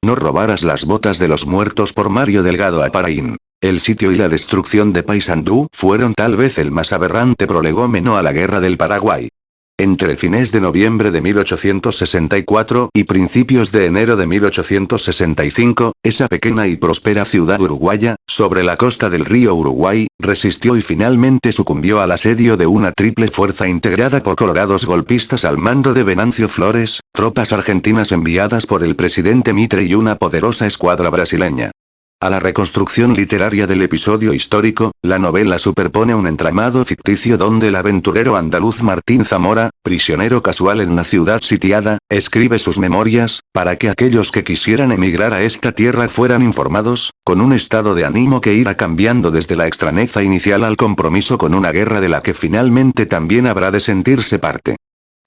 No robarás las botas de los muertos por Mario Delgado Aparaín. El sitio y la destrucción de Paysandú fueron tal vez el más aberrante prolegómeno a la Guerra del Paraguay. Entre fines de noviembre de 1864 y principios de enero de 1865, esa pequeña y próspera ciudad uruguaya, sobre la costa del río Uruguay, resistió y finalmente sucumbió al asedio de una triple fuerza integrada por colorados golpistas al mando de Venancio Flores, tropas argentinas enviadas por el presidente Mitre y una poderosa escuadra brasileña. A la reconstrucción literaria del episodio histórico, la novela superpone un entramado ficticio donde el aventurero andaluz Martín Zamora, prisionero casual en la ciudad sitiada, escribe sus memorias, para que aquellos que quisieran emigrar a esta tierra fueran informados, con un estado de ánimo que irá cambiando desde la extrañeza inicial al compromiso con una guerra de la que finalmente también habrá de sentirse parte.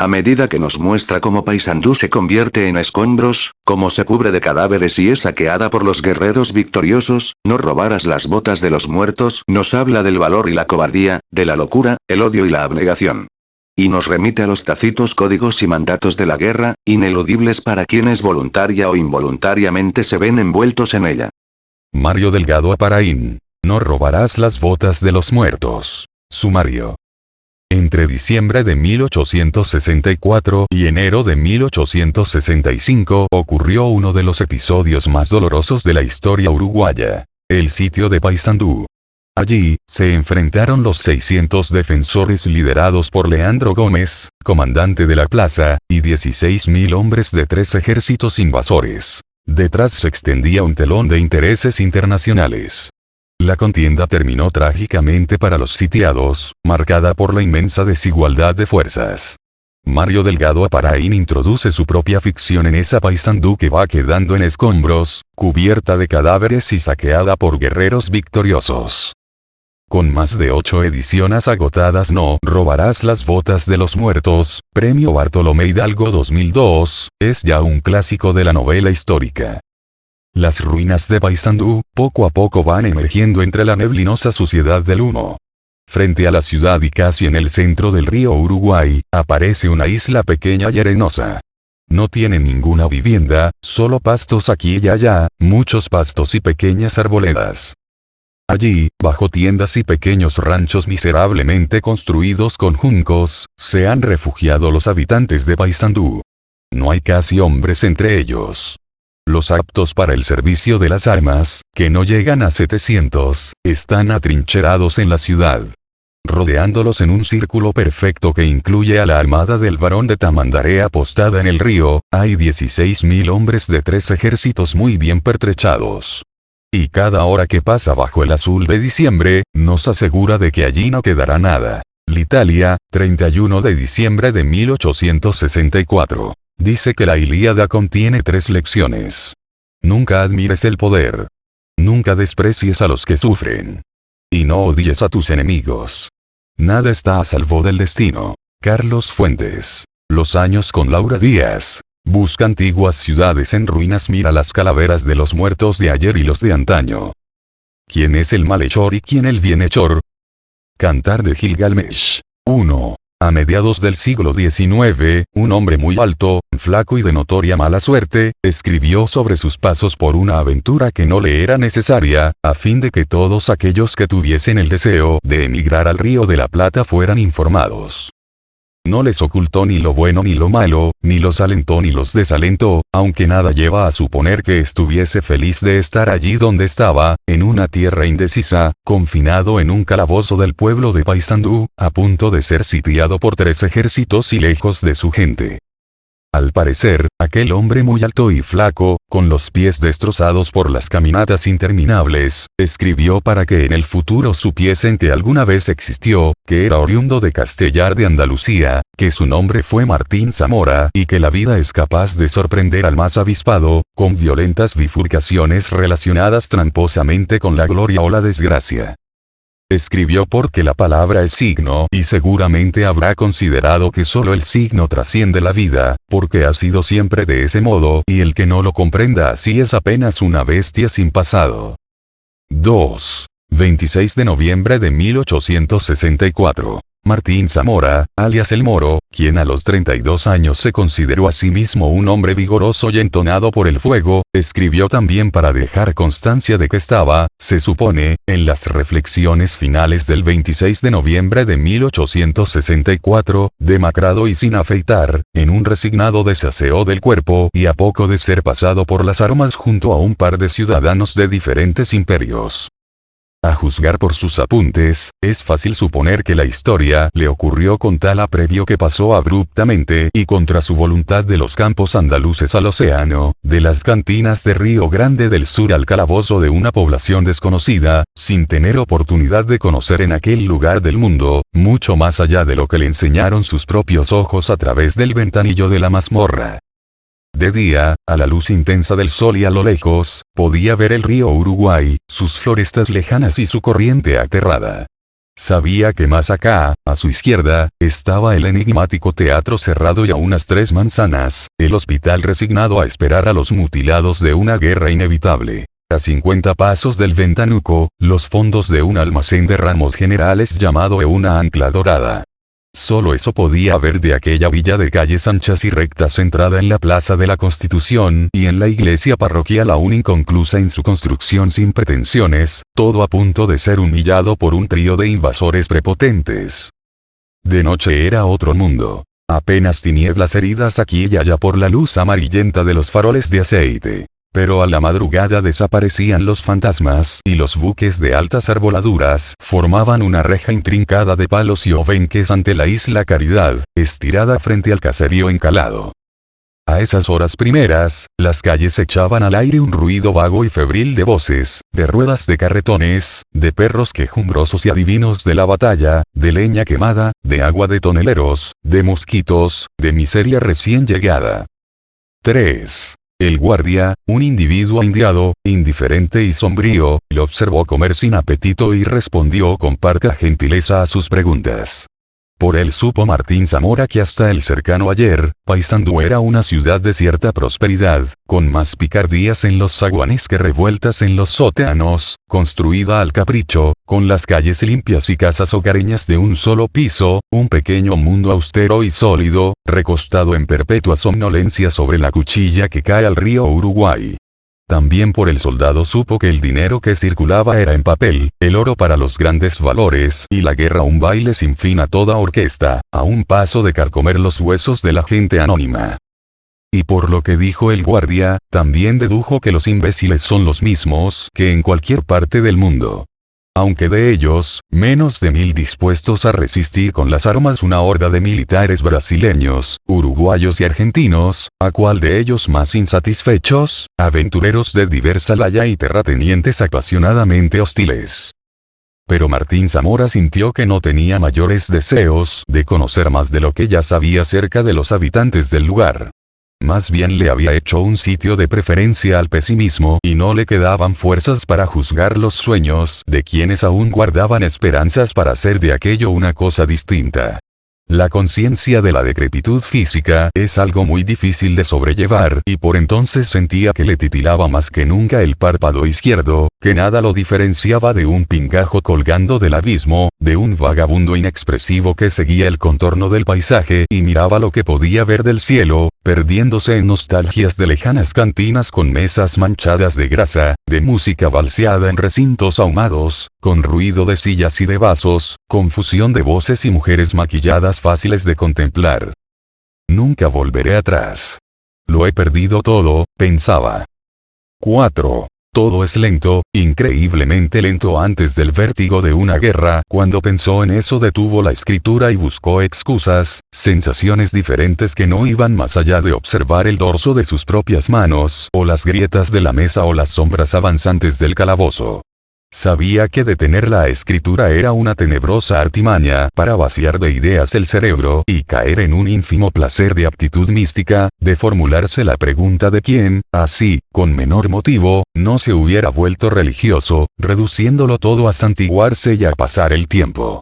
A medida que nos muestra cómo Paysandú se convierte en escombros, cómo se cubre de cadáveres y es saqueada por los guerreros victoriosos, no robarás las botas de los muertos, nos habla del valor y la cobardía, de la locura, el odio y la abnegación. Y nos remite a los tacitos códigos y mandatos de la guerra, ineludibles para quienes voluntaria o involuntariamente se ven envueltos en ella. Mario Delgado Aparaín. No robarás las botas de los muertos. Sumario. Entre diciembre de 1864 y enero de 1865 ocurrió uno de los episodios más dolorosos de la historia uruguaya, el sitio de Paysandú. Allí, se enfrentaron los 600 defensores liderados por Leandro Gómez, comandante de la plaza, y 16.000 hombres de 3 ejércitos invasores. Detrás se extendía un telón de intereses internacionales. La contienda terminó trágicamente para los sitiados, marcada por la inmensa desigualdad de fuerzas. Mario Delgado Aparaín introduce su propia ficción en esa Paysandú que va quedando en escombros, cubierta de cadáveres y saqueada por guerreros victoriosos. Con más de 8 ediciones agotadas, No robarás las botas de los muertos, Premio Bartolomé Hidalgo 2002, es ya un clásico de la novela histórica. Las ruinas de Paysandú, poco a poco van emergiendo entre la neblinosa suciedad del humo. Frente a la ciudad y casi en el centro del río Uruguay, aparece una isla pequeña y arenosa. No tiene ninguna vivienda, solo pastos aquí y allá, muchos pastos y pequeñas arboledas. Allí, bajo tiendas y pequeños ranchos miserablemente construidos con juncos, se han refugiado los habitantes de Paysandú. No hay casi hombres entre ellos. Los aptos para el servicio de las armas, que no llegan a 700, están atrincherados en la ciudad. Rodeándolos en un círculo perfecto que incluye a la armada del barón de Tamandaré apostada en el río, hay 16.000 hombres de 3 ejércitos muy bien pertrechados. Y cada hora que pasa bajo el azul de diciembre, nos asegura de que allí no quedará nada. L'Italia, 31 de diciembre de 1864. Dice que la Ilíada contiene 3 lecciones. Nunca admires el poder. Nunca desprecies a los que sufren. Y no odies a tus enemigos. Nada está a salvo del destino. Carlos Fuentes. Los años con Laura Díaz. Busca antiguas ciudades en ruinas, mira las calaveras de los muertos de ayer y los de antaño. ¿Quién es el malhechor y quién el bienhechor? Cantar de Gilgamesh. 1. A mediados del siglo XIX, un hombre muy alto, flaco y de notoria mala suerte, escribió sobre sus pasos por una aventura que no le era necesaria, a fin de que todos aquellos que tuviesen el deseo de emigrar al Río de la Plata fueran informados. No les ocultó ni lo bueno ni lo malo, ni los alentó ni los desalentó, aunque nada lleva a suponer que estuviese feliz de estar allí donde estaba, en una tierra indecisa, confinado en un calabozo del pueblo de Paysandú, a punto de ser sitiado por 3 ejércitos y lejos de su gente. Al parecer, aquel hombre muy alto y flaco, con los pies destrozados por las caminatas interminables, escribió para que en el futuro supiesen que alguna vez existió, que era oriundo de Castellar de Andalucía, que su nombre fue Martín Zamora y que la vida es capaz de sorprender al más avispado, con violentas bifurcaciones relacionadas tramposamente con la gloria o la desgracia. Escribió porque la palabra es signo y seguramente habrá considerado que solo el signo trasciende la vida, porque ha sido siempre de ese modo y el que no lo comprenda así es apenas una bestia sin pasado. 2. 26 de noviembre de 1864. Martín Zamora, alias El Moro, quien a los 32 años se consideró a sí mismo un hombre vigoroso y entonado por el fuego, escribió también para dejar constancia de que estaba, se supone, en las reflexiones finales del 26 de noviembre de 1864, demacrado y sin afeitar, en un resignado desaseo del cuerpo y a poco de ser pasado por las armas junto a un par de ciudadanos de diferentes imperios. A juzgar por sus apuntes, es fácil suponer que la historia le ocurrió con tal aprevio que pasó abruptamente y contra su voluntad de los campos andaluces al océano, de las cantinas de Río Grande del Sur al calabozo de una población desconocida, sin tener oportunidad de conocer en aquel lugar del mundo, mucho más allá de lo que le enseñaron sus propios ojos a través del ventanillo de la mazmorra. De día, a la luz intensa del sol y a lo lejos, podía ver el río Uruguay, sus florestas lejanas y su corriente aterrada. Sabía que más acá, a su izquierda, estaba el enigmático teatro cerrado y a unas 3 manzanas, el hospital resignado a esperar a los mutilados de una guerra inevitable. A 50 pasos del ventanuco, los fondos de un almacén de ramos generales llamado una ancla dorada. Solo eso podía haber de aquella villa de calles anchas y rectas centrada en la Plaza de la Constitución y en la iglesia parroquial aún inconclusa en su construcción sin pretensiones, todo a punto de ser humillado por un trío de invasores prepotentes. De noche era otro mundo. Apenas tinieblas heridas aquí y allá por la luz amarillenta de los faroles de aceite. Pero a la madrugada desaparecían los fantasmas y los buques de altas arboladuras formaban una reja intrincada de palos y obenques ante la isla Caridad, estirada frente al caserío encalado. A esas horas primeras, las calles echaban al aire un ruido vago y febril de voces, de ruedas de carretones, de perros quejumbrosos y adivinos de la batalla, de leña quemada, de agua de toneleros, de mosquitos, de miseria recién llegada. 3. El guardia, un individuo indiado, indiferente y sombrío, lo observó comer sin apetito y respondió con parca gentileza a sus preguntas. Por él supo Martín Zamora que hasta el cercano ayer, Paysandú era una ciudad de cierta prosperidad, con más picardías en los zaguanes que revueltas en los sótanos, construida al capricho, con las calles limpias y casas hogareñas de un solo piso, un pequeño mundo austero y sólido, recostado en perpetua somnolencia sobre la cuchilla que cae al río Uruguay. También por el soldado supo que el dinero que circulaba era en papel, el oro para los grandes valores y la guerra un baile sin fin a toda orquesta, a un paso de carcomer los huesos de la gente anónima. Y por lo que dijo el guardia, también dedujo que los imbéciles son los mismos que en cualquier parte del mundo. Aunque de ellos, menos de 1000 dispuestos a resistir con las armas una horda de militares brasileños, uruguayos y argentinos, ¿a cuál de ellos más insatisfechos? Aventureros de diversa laya y terratenientes apasionadamente hostiles. Pero Martín Zamora sintió que no tenía mayores deseos de conocer más de lo que ya sabía acerca de los habitantes del lugar. Más bien le había hecho un sitio de preferencia al pesimismo y no le quedaban fuerzas para juzgar los sueños de quienes aún guardaban esperanzas para hacer de aquello una cosa distinta. La conciencia de la decrepitud física es algo muy difícil de sobrellevar y por entonces sentía que le titilaba más que nunca el párpado izquierdo, que nada lo diferenciaba de un pingajo colgando del abismo, de un vagabundo inexpresivo que seguía el contorno del paisaje y miraba lo que podía ver del cielo, perdiéndose en nostalgias de lejanas cantinas con mesas manchadas de grasa, de música balseada en recintos ahumados, con ruido de sillas y de vasos, confusión de voces y mujeres maquilladas fáciles de contemplar. Nunca volveré atrás. Lo he perdido todo, pensaba. 4. Todo es lento, increíblemente lento antes del vértigo de una guerra. Cuando pensó en eso detuvo la escritura y buscó excusas, sensaciones diferentes que no iban más allá de observar el dorso de sus propias manos, o las grietas de la mesa o las sombras avanzantes del calabozo. Sabía que detener la escritura era una tenebrosa artimaña para vaciar de ideas el cerebro y caer en un ínfimo placer de aptitud mística, de formularse la pregunta de quién, así, con menor motivo, no se hubiera vuelto religioso, reduciéndolo todo a santiguarse y a pasar el tiempo.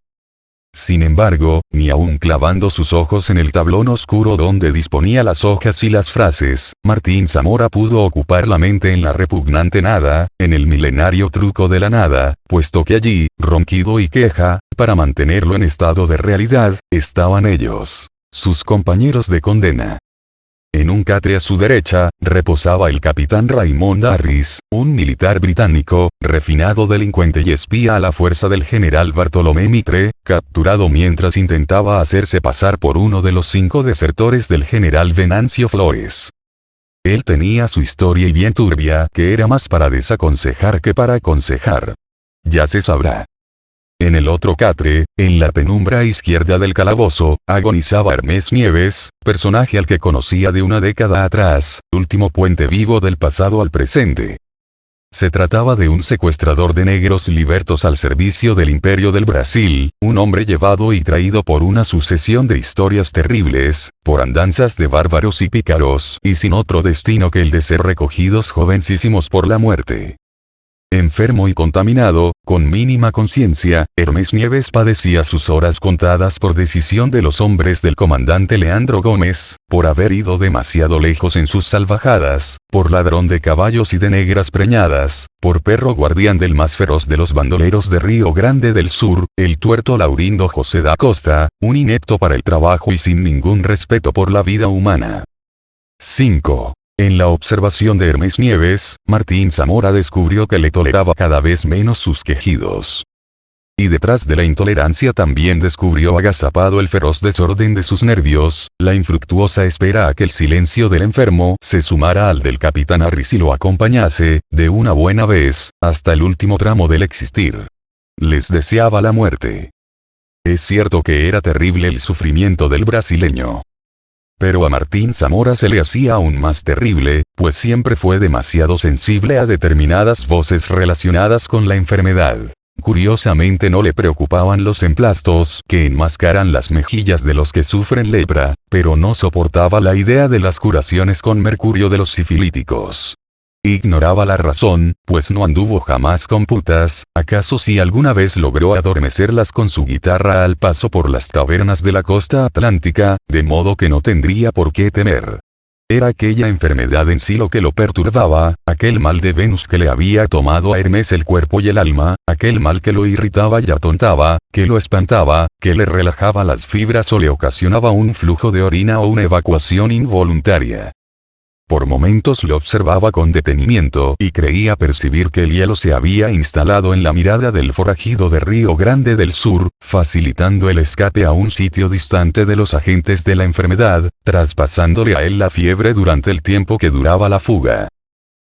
Sin embargo, ni aun clavando sus ojos en el tablón oscuro donde disponía las hojas y las frases, Martín Zamora pudo ocupar la mente en la repugnante nada, en el milenario truco de la nada, puesto que allí, ronquido y queja, para mantenerlo en estado de realidad, estaban ellos, sus compañeros de condena. En un catre a su derecha, reposaba el capitán Raymond Harris, un militar británico, refinado delincuente y espía a la fuerza del general Bartolomé Mitre, capturado mientras intentaba hacerse pasar por uno de los 5 desertores del general Venancio Flores. Él tenía su historia y bien turbia, que era más para desaconsejar que para aconsejar. Ya se sabrá. En el otro catre, en la penumbra izquierda del calabozo, agonizaba Hermes Nieves, personaje al que conocía de una década atrás, último puente vivo del pasado al presente. Se trataba de un secuestrador de negros libertos al servicio del Imperio del Brasil, un hombre llevado y traído por una sucesión de historias terribles, por andanzas de bárbaros y pícaros, y sin otro destino que el de ser recogidos jovencísimos por la muerte. Enfermo y contaminado, con mínima conciencia, Hermes Nieves padecía sus horas contadas por decisión de los hombres del comandante Leandro Gómez, por haber ido demasiado lejos en sus salvajadas, por ladrón de caballos y de negras preñadas, por perro guardián del más feroz de los bandoleros de Río Grande del Sur, el tuerto Laurindo José da Costa, un inepto para el trabajo y sin ningún respeto por la vida humana. 5. En la observación de Hermes Nieves, Martín Zamora descubrió que le toleraba cada vez menos sus quejidos. Y detrás de la intolerancia también descubrió agazapado el feroz desorden de sus nervios, la infructuosa espera a que el silencio del enfermo se sumara al del capitán Harris y lo acompañase, de una buena vez, hasta el último tramo del existir. Les deseaba la muerte. Es cierto que era terrible el sufrimiento del brasileño. Pero a Martín Zamora se le hacía aún más terrible, pues siempre fue demasiado sensible a determinadas voces relacionadas con la enfermedad. Curiosamente no le preocupaban los emplastos que enmascaran las mejillas de los que sufren lepra, pero no soportaba la idea de las curaciones con mercurio de los sifilíticos. Ignoraba la razón, pues no anduvo jamás con putas, acaso si alguna vez logró adormecerlas con su guitarra al paso por las tabernas de la costa atlántica, de modo que no tendría por qué temer. Era aquella enfermedad en sí lo que lo perturbaba, aquel mal de Venus que le había tomado a Hermes el cuerpo y el alma, aquel mal que lo irritaba y atontaba, que lo espantaba, que le relajaba las fibras o le ocasionaba un flujo de orina o una evacuación involuntaria. Por momentos lo observaba con detenimiento y creía percibir que el hielo se había instalado en la mirada del forajido de Río Grande del Sur, facilitando el escape a un sitio distante de los agentes de la enfermedad, traspasándole a él la fiebre durante el tiempo que duraba la fuga.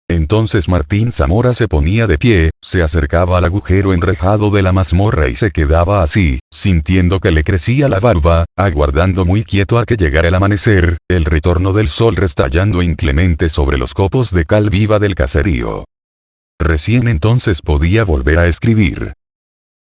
Entonces Martín Zamora se ponía de pie, se acercaba al agujero enrejado de la mazmorra y se quedaba así, sintiendo que le crecía la barba, aguardando muy quieto a que llegara el amanecer, el retorno del sol restallando inclemente sobre los copos de cal viva del caserío. Recién entonces podía volver a escribir.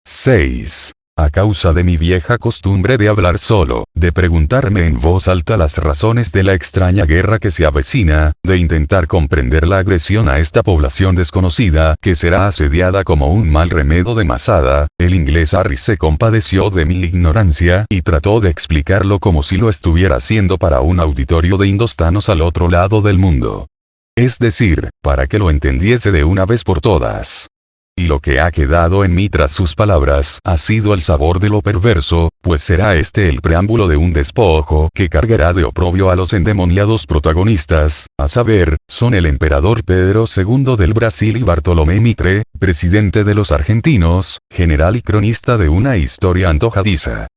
6. A causa de mi vieja costumbre de hablar solo, de preguntarme en voz alta las razones de la extraña guerra que se avecina, de intentar comprender la agresión a esta población desconocida que será asediada como un mal remedo de Masada, el inglés Harris se compadeció de mi ignorancia y trató de explicarlo como si lo estuviera haciendo para un auditorio de indostanos al otro lado del mundo. Es decir, para que lo entendiese de una vez por todas. Y lo que ha quedado en mí tras sus palabras ha sido el sabor de lo perverso, pues será este el preámbulo de un despojo que cargará de oprobio a los endemoniados protagonistas, a saber, son el emperador Pedro II del Brasil y Bartolomé Mitre, presidente de los argentinos, general y cronista de una historia antojadiza.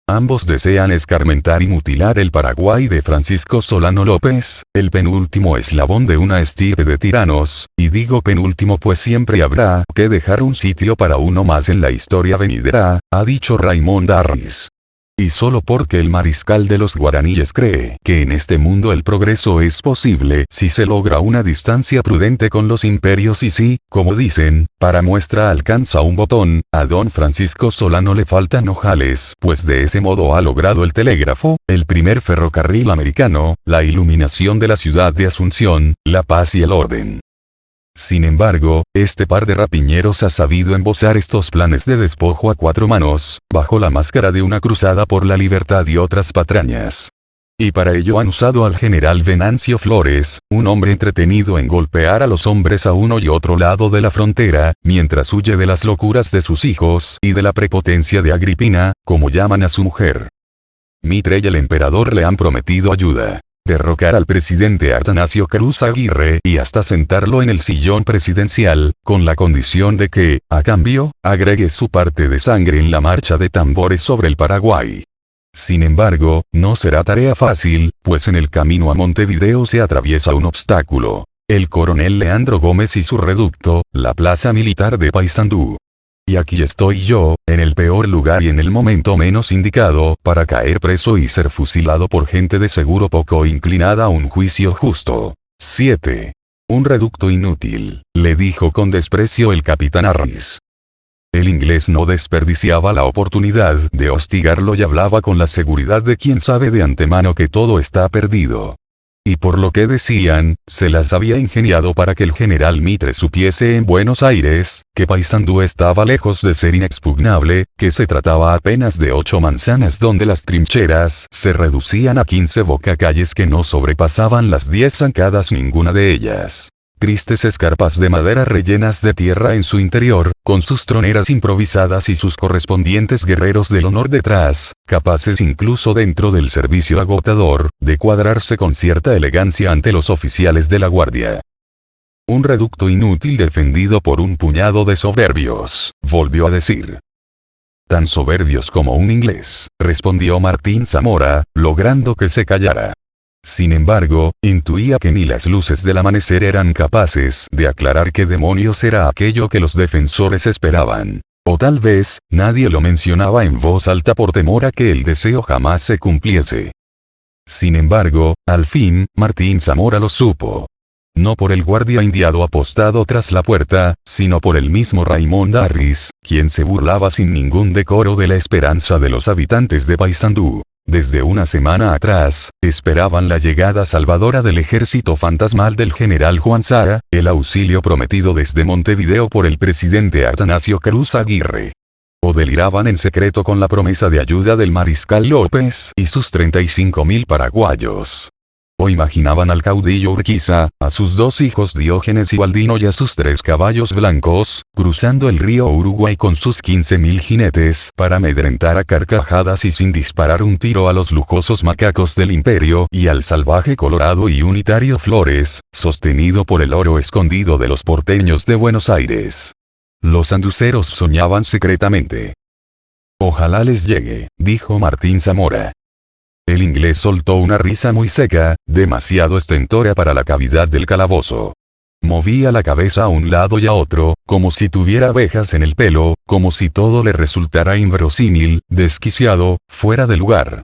Ambos desean escarmentar y mutilar el Paraguay de Francisco Solano López, el penúltimo eslabón de una estirpe de tiranos, y digo penúltimo pues siempre habrá que dejar un sitio para uno más en la historia venidera, ha dicho Raymond Harris. Y solo porque el mariscal de los guaraníes cree que en este mundo el progreso es posible si se logra una distancia prudente con los imperios y si, como dicen, para muestra alcanza un botón, a don Francisco Solano le faltan ojales, pues de ese modo ha logrado el telégrafo, el primer ferrocarril americano, la iluminación de la ciudad de Asunción, la paz y el orden. Sin embargo, este par de rapiñeros ha sabido embosar estos planes de despojo a cuatro manos, bajo la máscara de una cruzada por la libertad y otras patrañas. Y para ello han usado al general Venancio Flores, un hombre entretenido en golpear a los hombres a uno y otro lado de la frontera, mientras huye de las locuras de sus hijos y de la prepotencia de Agripina, como llaman a su mujer. Mitre y el emperador le han prometido ayuda. Derrocar al presidente Atanasio Cruz Aguirre y hasta sentarlo en el sillón presidencial, con la condición de que, a cambio, agregue su parte de sangre en la marcha de tambores sobre el Paraguay. Sin embargo, no será tarea fácil, pues en el camino a Montevideo se atraviesa un obstáculo: el coronel Leandro Gómez y su reducto, la plaza militar de Paysandú. Y aquí estoy yo, en el peor lugar y en el momento menos indicado, para caer preso y ser fusilado por gente de seguro poco inclinada a un juicio justo. 7. Un reducto inútil, le dijo con desprecio el capitán Harris. El inglés no desperdiciaba la oportunidad de hostigarlo y hablaba con la seguridad de quien sabe de antemano que todo está perdido. Y por lo que decían, se las había ingeniado para que el general Mitre supiese en Buenos Aires, que Paysandú estaba lejos de ser inexpugnable, que se trataba apenas de 8 manzanas donde las trincheras se reducían a 15 bocacalles que no sobrepasaban las 10 zancadas ninguna de ellas. Tristes escarpas de madera rellenas de tierra en su interior, con sus troneras improvisadas y sus correspondientes guerreros del honor detrás, capaces incluso dentro del servicio agotador, de cuadrarse con cierta elegancia ante los oficiales de la guardia. Un reducto inútil defendido por un puñado de soberbios, volvió a decir. Tan soberbios como un inglés, respondió Martín Zamora, logrando que se callara. Sin embargo, intuía que ni las luces del amanecer eran capaces de aclarar qué demonios era aquello que los defensores esperaban. O tal vez, nadie lo mencionaba en voz alta por temor a que el deseo jamás se cumpliese. Sin embargo, al fin, Martín Zamora lo supo. No por el guardia indiado apostado tras la puerta, sino por el mismo Raymond Harris, quien se burlaba sin ningún decoro de la esperanza de los habitantes de Paysandú. Desde una semana atrás, esperaban la llegada salvadora del ejército fantasmal del general Juan Zara, el auxilio prometido desde Montevideo por el presidente Atanasio Cruz Aguirre. O deliraban en secreto con la promesa de ayuda del mariscal López y sus 35.000 paraguayos. O imaginaban al caudillo Urquiza, a sus 2 hijos Diógenes y Baldino y a sus 3 caballos blancos, cruzando el río Uruguay con sus 15.000 jinetes para amedrentar a carcajadas y sin disparar un tiro a los lujosos macacos del imperio y al salvaje colorado y unitario Flores, sostenido por el oro escondido de los porteños de Buenos Aires. Los anduceros soñaban secretamente. Ojalá les llegue, dijo Martín Zamora. El inglés soltó una risa muy seca, demasiado estentórea para la cavidad del calabozo. Movía la cabeza a un lado y a otro, como si tuviera abejas en el pelo, como si todo le resultara inverosímil, desquiciado, fuera de lugar.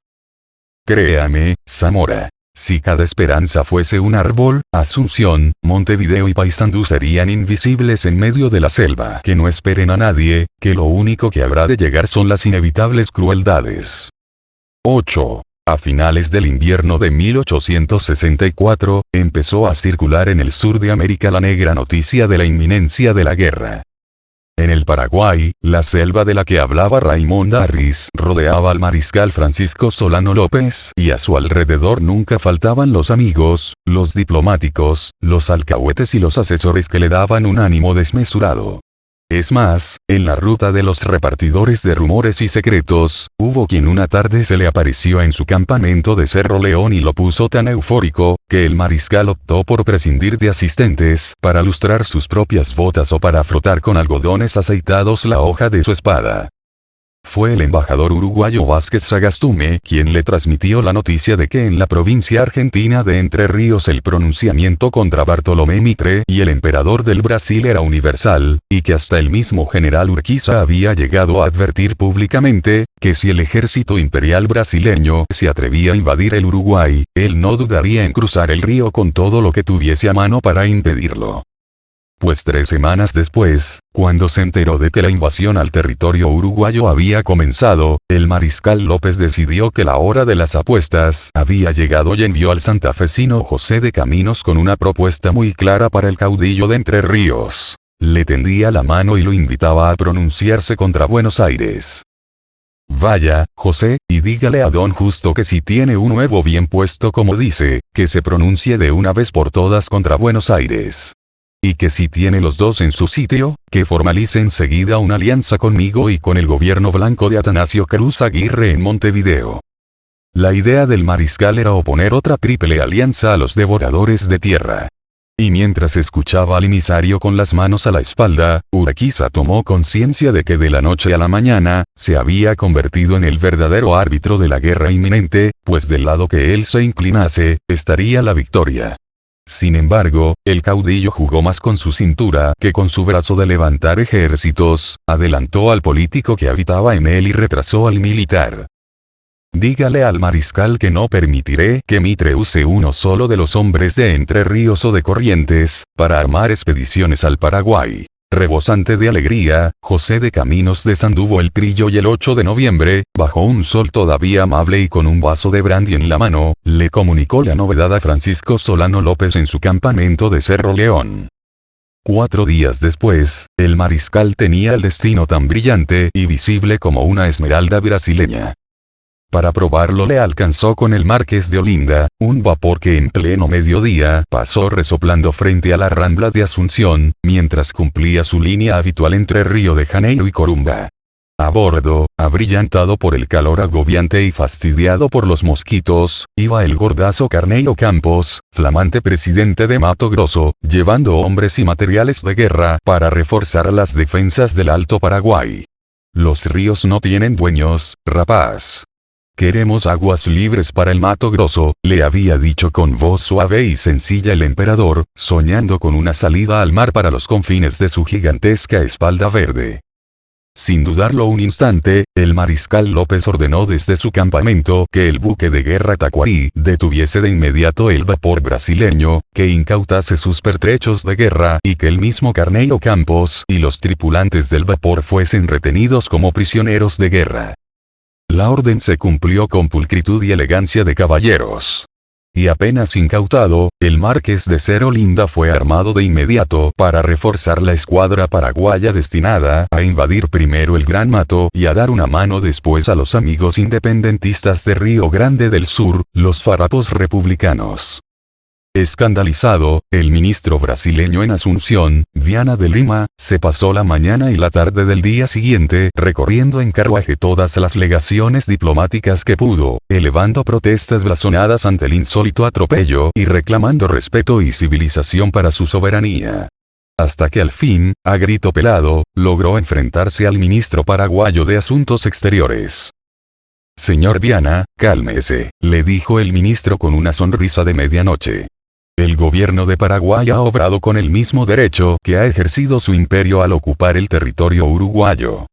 Créame, Zamora. Si cada esperanza fuese un árbol, Asunción, Montevideo y Paysandú serían invisibles en medio de la selva. Que no esperen a nadie, que lo único que habrá de llegar son las inevitables crueldades. 8. A finales del invierno de 1864, empezó a circular en el sur de América la negra noticia de la inminencia de la guerra. En el Paraguay, la selva de la que hablaba Raymond Harris rodeaba al mariscal Francisco Solano López y a su alrededor nunca faltaban los amigos, los diplomáticos, los alcahuetes y los asesores que le daban un ánimo desmesurado. Es más, en la ruta de los repartidores de rumores y secretos, hubo quien una tarde se le apareció en su campamento de Cerro León y lo puso tan eufórico, que el mariscal optó por prescindir de asistentes para lustrar sus propias botas o para frotar con algodones aceitados la hoja de su espada. Fue el embajador uruguayo Vázquez Sagastume quien le transmitió la noticia de que en la provincia argentina de Entre Ríos el pronunciamiento contra Bartolomé Mitre y el emperador del Brasil era universal, y que hasta el mismo general Urquiza había llegado a advertir públicamente, que si el ejército imperial brasileño se atrevía a invadir el Uruguay, él no dudaría en cruzar el río con todo lo que tuviese a mano para impedirlo. pues 3 semanas después, cuando se enteró de que la invasión al territorio uruguayo había comenzado, el mariscal López decidió que la hora de las apuestas había llegado y envió al santafesino José de Caminos con una propuesta muy clara para el caudillo de Entre Ríos. Le tendía la mano y lo invitaba a pronunciarse contra Buenos Aires. Vaya, José, y dígale a don Justo que si tiene un huevo bien puesto como dice, que se pronuncie de una vez por todas contra Buenos Aires. Y que si tiene los dos en su sitio, que formalice enseguida una alianza conmigo y con el gobierno blanco de Atanasio Cruz Aguirre en Montevideo. La idea del mariscal era oponer otra triple alianza a los devoradores de tierra. Y mientras escuchaba al emisario con las manos a la espalda, Urquiza tomó conciencia de que de la noche a la mañana, se había convertido en el verdadero árbitro de la guerra inminente, pues del lado que él se inclinase, estaría la victoria. Sin embargo, el caudillo jugó más con su cintura que con su brazo de levantar ejércitos, adelantó al político que habitaba en él y retrasó al militar. Dígale al mariscal que no permitiré que Mitre use uno solo de los hombres de Entre Ríos o de Corrientes, para armar expediciones al Paraguay. Rebosante de alegría, José de Caminos desanduvo el trillo y el 8 de noviembre, bajo un sol todavía amable y con un vaso de brandy en la mano, le comunicó la novedad a Francisco Solano López en su campamento de Cerro León. 4 días después, el mariscal tenía el destino tan brillante y visible como una esmeralda brasileña. Para probarlo le alcanzó con el Marqués de Olinda, un vapor que en pleno mediodía pasó resoplando frente a la Rambla de Asunción, mientras cumplía su línea habitual entre Río de Janeiro y Corumba. A bordo, abrillantado por el calor agobiante y fastidiado por los mosquitos, iba el gordazo Carneiro Campos, flamante presidente de Mato Grosso, llevando hombres y materiales de guerra para reforzar las defensas del Alto Paraguay. Los ríos no tienen dueños, rapaz. Queremos aguas libres para el Mato Grosso, le había dicho con voz suave y sencilla el emperador, soñando con una salida al mar para los confines de su gigantesca espalda verde. Sin dudarlo un instante, el mariscal López ordenó desde su campamento que el buque de guerra Tacuarí detuviese de inmediato el vapor brasileño, que incautase sus pertrechos de guerra y que el mismo Carneiro Campos y los tripulantes del vapor fuesen retenidos como prisioneros de guerra. La orden se cumplió con pulcritud y elegancia de caballeros. Y apenas incautado, el Marqués de Cerro Olinda fue armado de inmediato para reforzar la escuadra paraguaya destinada a invadir primero el Gran Mato y a dar una mano después a los amigos independentistas de Río Grande del Sur, los farrapos republicanos. Escandalizado, el ministro brasileño en Asunción, Viana de Lima, se pasó la mañana y la tarde del día siguiente recorriendo en carruaje todas las legaciones diplomáticas que pudo, elevando protestas blasonadas ante el insólito atropello y reclamando respeto y civilización para su soberanía. Hasta que al fin, a grito pelado, logró enfrentarse al ministro paraguayo de Asuntos Exteriores. Señor Viana, cálmese, le dijo el ministro con una sonrisa de medianoche. El gobierno de Paraguay ha obrado con el mismo derecho que ha ejercido su imperio al ocupar el territorio uruguayo.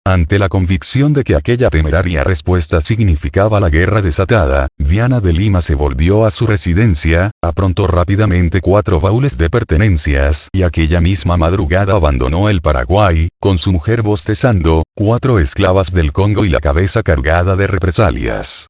Ante la convicción de que aquella temeraria respuesta significaba la guerra desatada, Viana de Lima se volvió a su residencia, aprontó rápidamente 4 baúles de pertenencias y aquella misma madrugada abandonó el Paraguay, con su mujer bostezando, 4 esclavas del Congo y la cabeza cargada de represalias.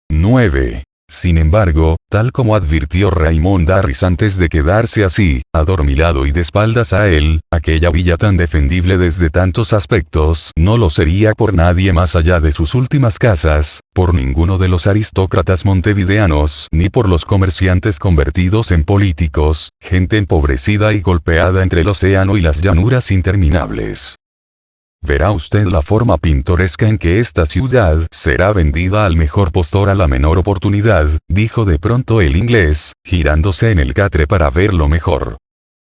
9. Sin embargo, tal como advirtió Raymond Darris antes de quedarse así, adormilado y de espaldas a él, aquella villa tan defendible desde tantos aspectos no lo sería por nadie más allá de sus últimas casas, por ninguno de los aristócratas montevideanos ni por los comerciantes convertidos en políticos, gente empobrecida y golpeada entre el océano y las llanuras interminables. Verá usted la forma pintoresca en que esta ciudad será vendida al mejor postor a la menor oportunidad, dijo de pronto el inglés, girándose en el catre para verlo mejor.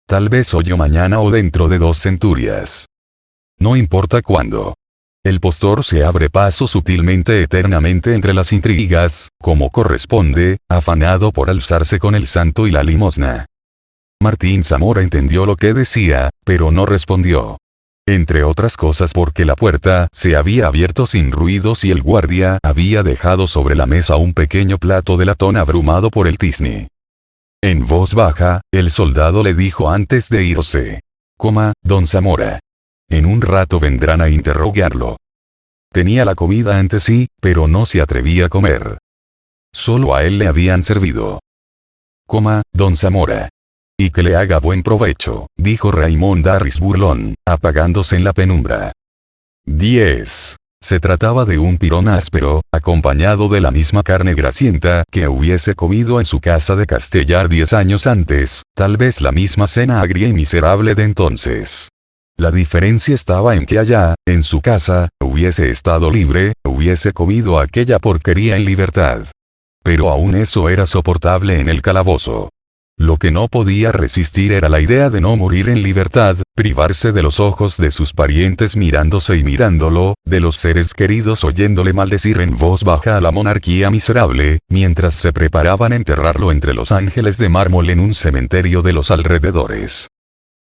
Tal vez hoy o mañana o dentro de 2 centurias. No importa cuándo. El postor se abre paso sutilmente eternamente entre las intrigas, como corresponde, afanado por alzarse con el santo y la limosna. Martín Zamora entendió lo que decía, pero no respondió. Entre otras cosas porque la puerta se había abierto sin ruidos y el guardia había dejado sobre la mesa un pequeño plato de latón abrumado por el tizne. En voz baja, el soldado le dijo antes de irse. Don Zamora. En un rato vendrán a interrogarlo. Tenía la comida ante sí, pero no se atrevía a comer. Solo a él le habían servido. Don Zamora. Y que le haga buen provecho, dijo Raymond Darris burlón, apagándose en la penumbra. 10. Se trataba de un pirón áspero, acompañado de la misma carne grasienta que hubiese comido en su casa de Castellar 10 años antes, tal vez la misma cena agria y miserable de entonces. La diferencia estaba en que allá, en su casa, hubiese estado libre, hubiese comido aquella porquería en libertad. Pero aún eso era soportable en el calabozo. Lo que no podía resistir era la idea de no morir en libertad, privarse de los ojos de sus parientes mirándose y mirándolo, de los seres queridos oyéndole maldecir en voz baja a la monarquía miserable, mientras se preparaban a enterrarlo entre los ángeles de mármol en un cementerio de los alrededores.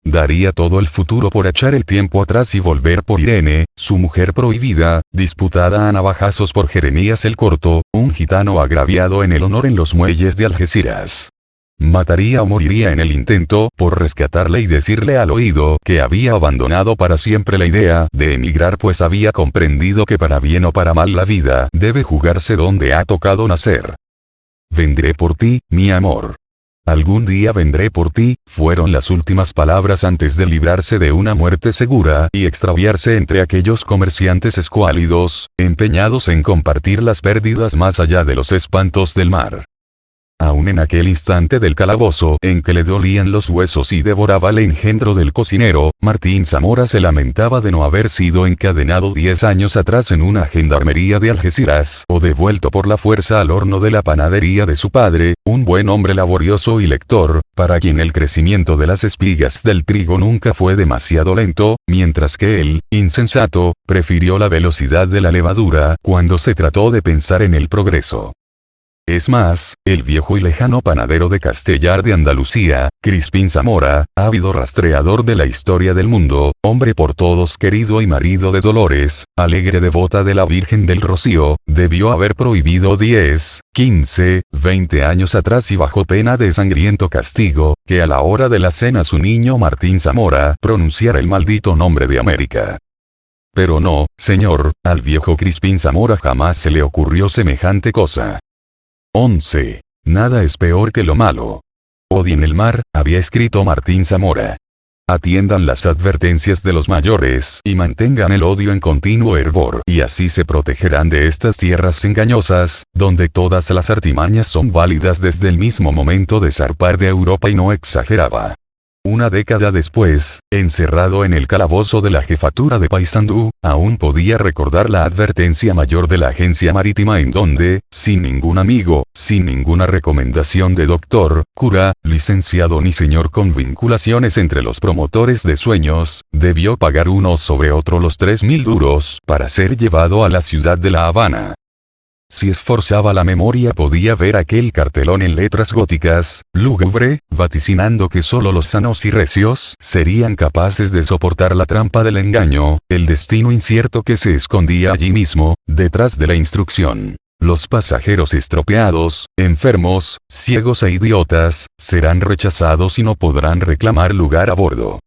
Daría todo el futuro por echar el tiempo atrás y volver por Irene, su mujer prohibida, disputada a navajazos por Jeremías el Corto, un gitano agraviado en el honor en los muelles de Algeciras. Mataría o moriría en el intento por rescatarle y decirle al oído que había abandonado para siempre la idea de emigrar, pues había comprendido que para bien o para mal la vida debe jugarse donde ha tocado nacer. Vendré por ti, mi amor. Algún día vendré por ti, fueron las últimas palabras antes de librarse de una muerte segura y extraviarse entre aquellos comerciantes escuálidos, empeñados en compartir las pérdidas más allá de los espantos del mar. Aún en aquel instante del calabozo en que le dolían los huesos y devoraba el engendro del cocinero, Martín Zamora se lamentaba de no haber sido encadenado 10 años atrás en una gendarmería de Algeciras o devuelto por la fuerza al horno de la panadería de su padre, un buen hombre laborioso y lector, para quien el crecimiento de las espigas del trigo nunca fue demasiado lento, mientras que él, insensato, prefirió la velocidad de la levadura cuando se trató de pensar en el progreso. Es más, el viejo y lejano panadero de Castellar de Andalucía, Crispín Zamora, ávido rastreador de la historia del mundo, hombre por todos querido y marido de Dolores, alegre devota de la Virgen del Rocío, debió haber prohibido 10, 15, 20 años atrás y bajo pena de sangriento castigo, que a la hora de la cena su niño Martín Zamora pronunciara el maldito nombre de América. Pero no, señor, al viejo Crispín Zamora jamás se le ocurrió semejante cosa. 11. Nada es peor que lo malo. Odien el mar, había escrito Martín Zamora. Atiendan las advertencias de los mayores y mantengan el odio en continuo hervor, y así se protegerán de estas tierras engañosas, donde todas las artimañas son válidas desde el mismo momento de zarpar de Europa, y no exageraba. Una década después, encerrado en el calabozo de la jefatura de Paysandú, aún podía recordar la advertencia mayor de la agencia marítima en donde, sin ningún amigo, sin ninguna recomendación de doctor, cura, licenciado ni señor con vinculaciones entre los promotores de sueños, debió pagar uno sobre otro los 3.000 duros para ser llevado a la ciudad de La Habana. Si esforzaba la memoria podía ver aquel cartelón en letras góticas, lúgubre, vaticinando que solo los sanos y recios serían capaces de soportar la trampa del engaño, el destino incierto que se escondía allí mismo, detrás de la instrucción. Los pasajeros estropeados, enfermos, ciegos e idiotas, serán rechazados y no podrán reclamar lugar a bordo.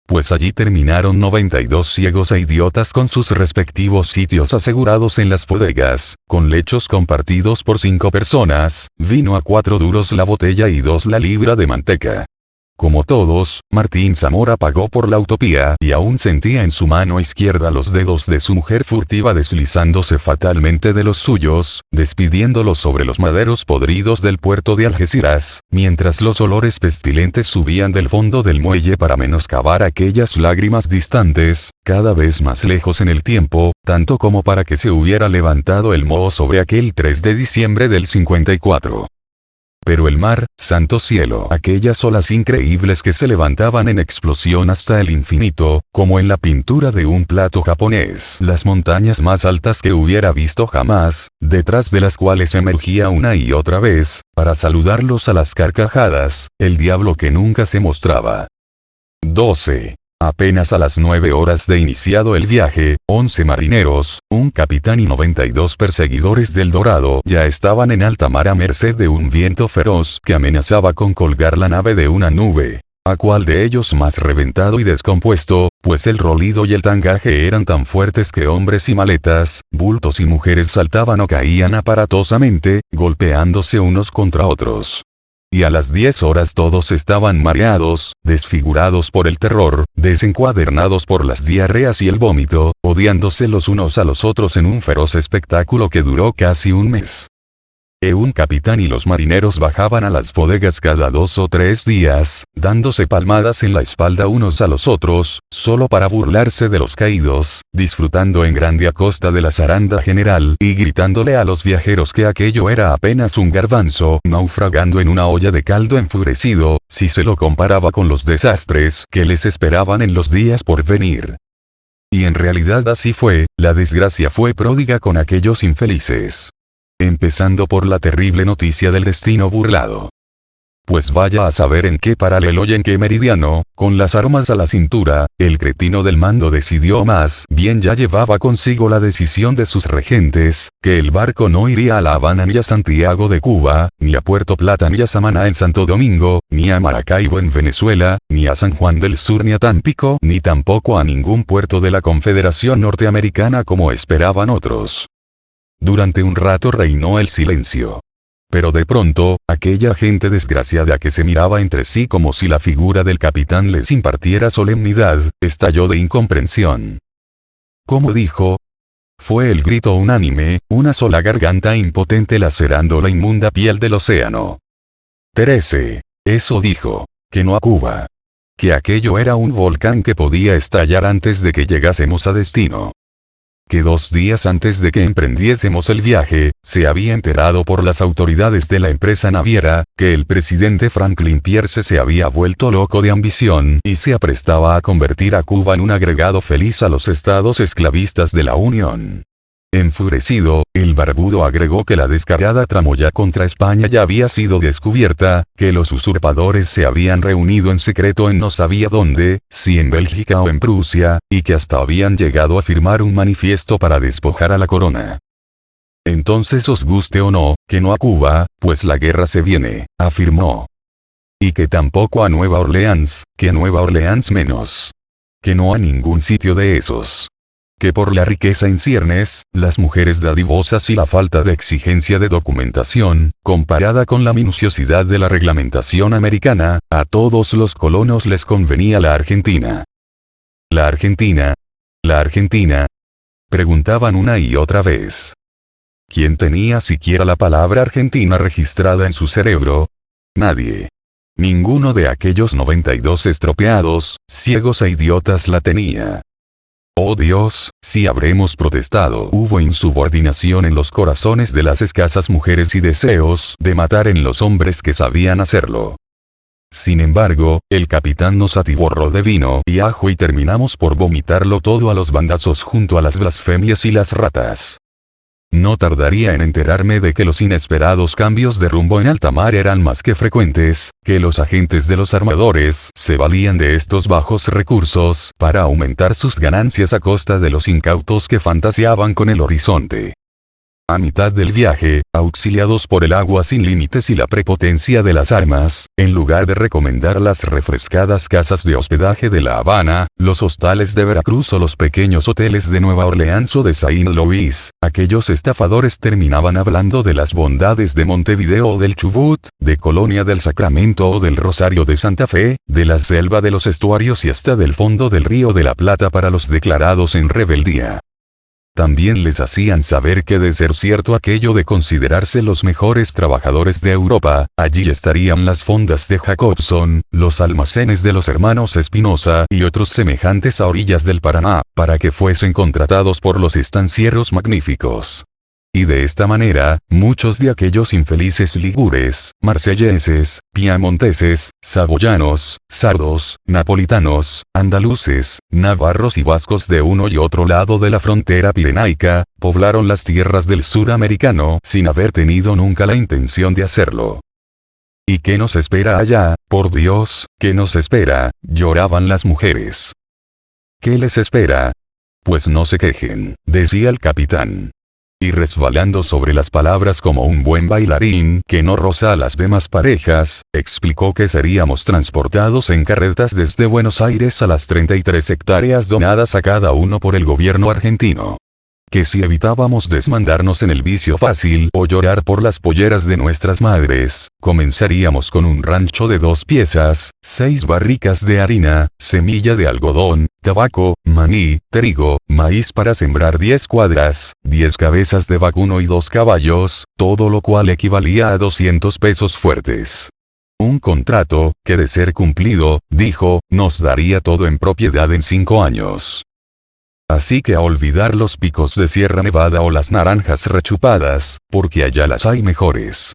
Pues allí terminaron 92 ciegos e idiotas con sus respectivos sitios asegurados en las bodegas, con lechos compartidos por 5 personas, vino a 4 duros la botella y 2 la libra de manteca. Como todos, Martín Zamora pagó por la utopía y aún sentía en su mano izquierda los dedos de su mujer furtiva deslizándose fatalmente de los suyos, despidiéndolos sobre los maderos podridos del puerto de Algeciras, mientras los olores pestilentes subían del fondo del muelle para menoscabar aquellas lágrimas distantes, cada vez más lejos en el tiempo, tanto como para que se hubiera levantado el moho sobre aquel 3 de diciembre del 54. Pero el mar, santo cielo, aquellas olas increíbles que se levantaban en explosión hasta el infinito, como en la pintura de un plato japonés, las montañas más altas que hubiera visto jamás, detrás de las cuales emergía una y otra vez, para saludarlos a las carcajadas, el diablo que nunca se mostraba. 12. Apenas a las 9 horas de iniciado el viaje, 11 marineros, un capitán y 92 perseguidores del Dorado ya estaban en alta mar a merced de un viento feroz que amenazaba con colgar la nave de una nube. ¿A cuál de ellos más reventado y descompuesto? Pues el rolido y el tangaje eran tan fuertes que hombres y maletas, bultos y mujeres saltaban o caían aparatosamente, golpeándose unos contra otros. Y a las 10 horas todos estaban mareados, desfigurados por el terror, desencuadernados por las diarreas y el vómito, odiándose los unos a los otros en un feroz espectáculo que duró casi un mes. Un capitán y los marineros bajaban a las bodegas cada 2 o 3 días, dándose palmadas en la espalda unos a los otros, solo para burlarse de los caídos, disfrutando en grande a costa de la zaranda general y gritándole a los viajeros que aquello era apenas un garbanzo naufragando en una olla de caldo enfurecido, si se lo comparaba con los desastres que les esperaban en los días por venir. Y en realidad así fue, la desgracia fue pródiga con aquellos infelices. Empezando por la terrible noticia del destino burlado. Pues vaya a saber en qué paralelo y en qué meridiano, con las armas a la cintura, el cretino del mando decidió, más bien ya llevaba consigo la decisión de sus regentes, que el barco no iría a La Habana ni a Santiago de Cuba, ni a Puerto Plata ni a Samaná en Santo Domingo, ni a Maracaibo en Venezuela, ni a San Juan del Sur ni a Tampico, ni tampoco a ningún puerto de la Confederación Norteamericana como esperaban otros. Durante un rato reinó el silencio. Pero de pronto, aquella gente desgraciada que se miraba entre sí como si la figura del capitán les impartiera solemnidad, estalló de incomprensión. ¿Cómo dijo? Fue el grito unánime, una sola garganta impotente lacerando la inmunda piel del océano. Terese. Eso dijo. Que no a Cuba. Que aquello era un volcán que podía estallar antes de que llegásemos a destino. Que 2 días antes de que emprendiésemos el viaje, se había enterado por las autoridades de la empresa naviera, que el presidente Franklin Pierce se había vuelto loco de ambición y se aprestaba a convertir a Cuba en un agregado feliz a los estados esclavistas de la Unión. Enfurecido, el barbudo agregó que la descarada tramoya contra España ya había sido descubierta, que los usurpadores se habían reunido en secreto en no sabía dónde, si en Bélgica o en Prusia, y que hasta habían llegado a firmar un manifiesto para despojar a la corona. Entonces os guste o no, que no a Cuba, pues la guerra se viene, afirmó. Y que tampoco a Nueva Orleans, que a Nueva Orleans menos. Que no a ningún sitio de esos. Que por la riqueza en ciernes, las mujeres dadivosas y la falta de exigencia de documentación, comparada con la minuciosidad de la reglamentación americana, a todos los colonos les convenía la Argentina. ¿La Argentina? ¿La Argentina? Preguntaban una y otra vez. ¿Quién tenía siquiera la palabra Argentina registrada en su cerebro? Nadie. Ninguno de aquellos 92 estropeados, ciegos e idiotas la tenía. Oh Dios, si habremos protestado. Hubo insubordinación en los corazones de las escasas mujeres y deseos de matar en los hombres que sabían hacerlo. Sin embargo, el capitán nos atiborró de vino y ajo y terminamos por vomitarlo todo a los bandazos junto a las blasfemias y las ratas. No tardaría en enterarme de que los inesperados cambios de rumbo en alta mar eran más que frecuentes, que los agentes de los armadores se valían de estos bajos recursos para aumentar sus ganancias a costa de los incautos que fantaseaban con el horizonte. A mitad del viaje, auxiliados por el agua sin límites y la prepotencia de las armas, en lugar de recomendar las refrescadas casas de hospedaje de La Habana, los hostales de Veracruz o los pequeños hoteles de Nueva Orleans o de Saint Louis, aquellos estafadores terminaban hablando de las bondades de Montevideo o del Chubut, de Colonia del Sacramento o del Rosario de Santa Fe, de la selva de los estuarios y hasta del fondo del Río de la Plata para los declarados en rebeldía. También les hacían saber que de ser cierto aquello de considerarse los mejores trabajadores de Europa, allí estarían las fondas de Jacobson, los almacenes de los hermanos Espinosa y otros semejantes a orillas del Paraná, para que fuesen contratados por los estancieros magníficos. Y de esta manera, muchos de aquellos infelices ligures, marselleses, piamonteses, saboyanos, sardos, napolitanos, andaluces, navarros y vascos de uno y otro lado de la frontera pirenaica, poblaron las tierras del sur americano sin haber tenido nunca la intención de hacerlo. ¿Y qué nos espera allá? Por Dios, ¿qué nos espera? Lloraban las mujeres. ¿Qué les espera? Pues no se quejen, decía el capitán. Y resbalando sobre las palabras como un buen bailarín que no roza a las demás parejas, explicó que seríamos transportados en carretas desde Buenos Aires a las 33 hectáreas donadas a cada uno por el gobierno argentino. Que si evitábamos desmandarnos en el vicio fácil o llorar por las polleras de nuestras madres, comenzaríamos con un rancho de 2 piezas, 6 barricas de harina, semilla de algodón, tabaco, maní, trigo, maíz para sembrar 10 cuadras, 10 cabezas de vacuno y 2 caballos, todo lo cual equivalía a 200 pesos fuertes. Un contrato, que de ser cumplido, dijo, nos daría todo en propiedad en 5 años. Así que a olvidar los picos de Sierra Nevada o las naranjas rechupadas, porque allá las hay mejores.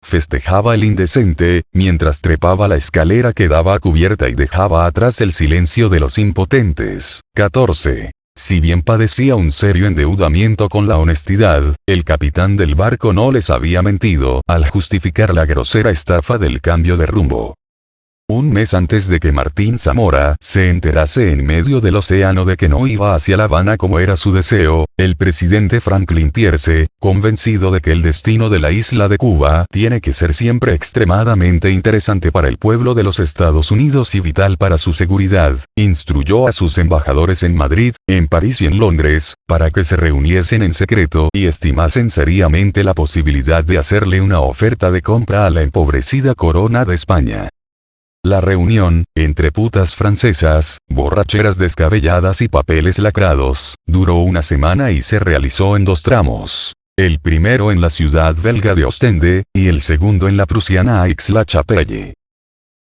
Festejaba el indecente, mientras trepaba la escalera que daba a cubierta y dejaba atrás el silencio de los impotentes. 14. Si bien padecía un serio endeudamiento con la honestidad, el capitán del barco no les había mentido al justificar la grosera estafa del cambio de rumbo. Un mes antes de que Martín Zamora se enterase en medio del océano de que no iba hacia La Habana como era su deseo, el presidente Franklin Pierce, convencido de que el destino de la isla de Cuba tiene que ser siempre extremadamente interesante para el pueblo de los Estados Unidos y vital para su seguridad, instruyó a sus embajadores en Madrid, en París y en Londres, para que se reuniesen en secreto y estimasen seriamente la posibilidad de hacerle una oferta de compra a la empobrecida corona de España. La reunión, entre putas francesas, borracheras descabelladas y papeles lacrados, duró una semana y se realizó en 2 tramos. El primero en la ciudad belga de Ostende, y el segundo en la prusiana Aix-la-Chapelle.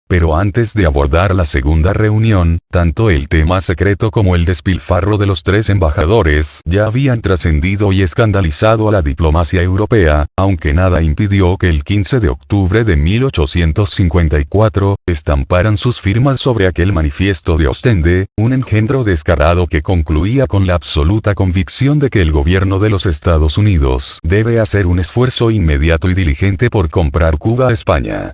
Pero antes de abordar la segunda reunión, tanto el tema secreto como el despilfarro de los 3 embajadores ya habían trascendido y escandalizado a la diplomacia europea, aunque nada impidió que el 15 de octubre de 1854, estamparan sus firmas sobre aquel manifiesto de Ostende, un engendro descarado que concluía con la absoluta convicción de que el gobierno de los Estados Unidos debe hacer un esfuerzo inmediato y diligente por comprar Cuba a España.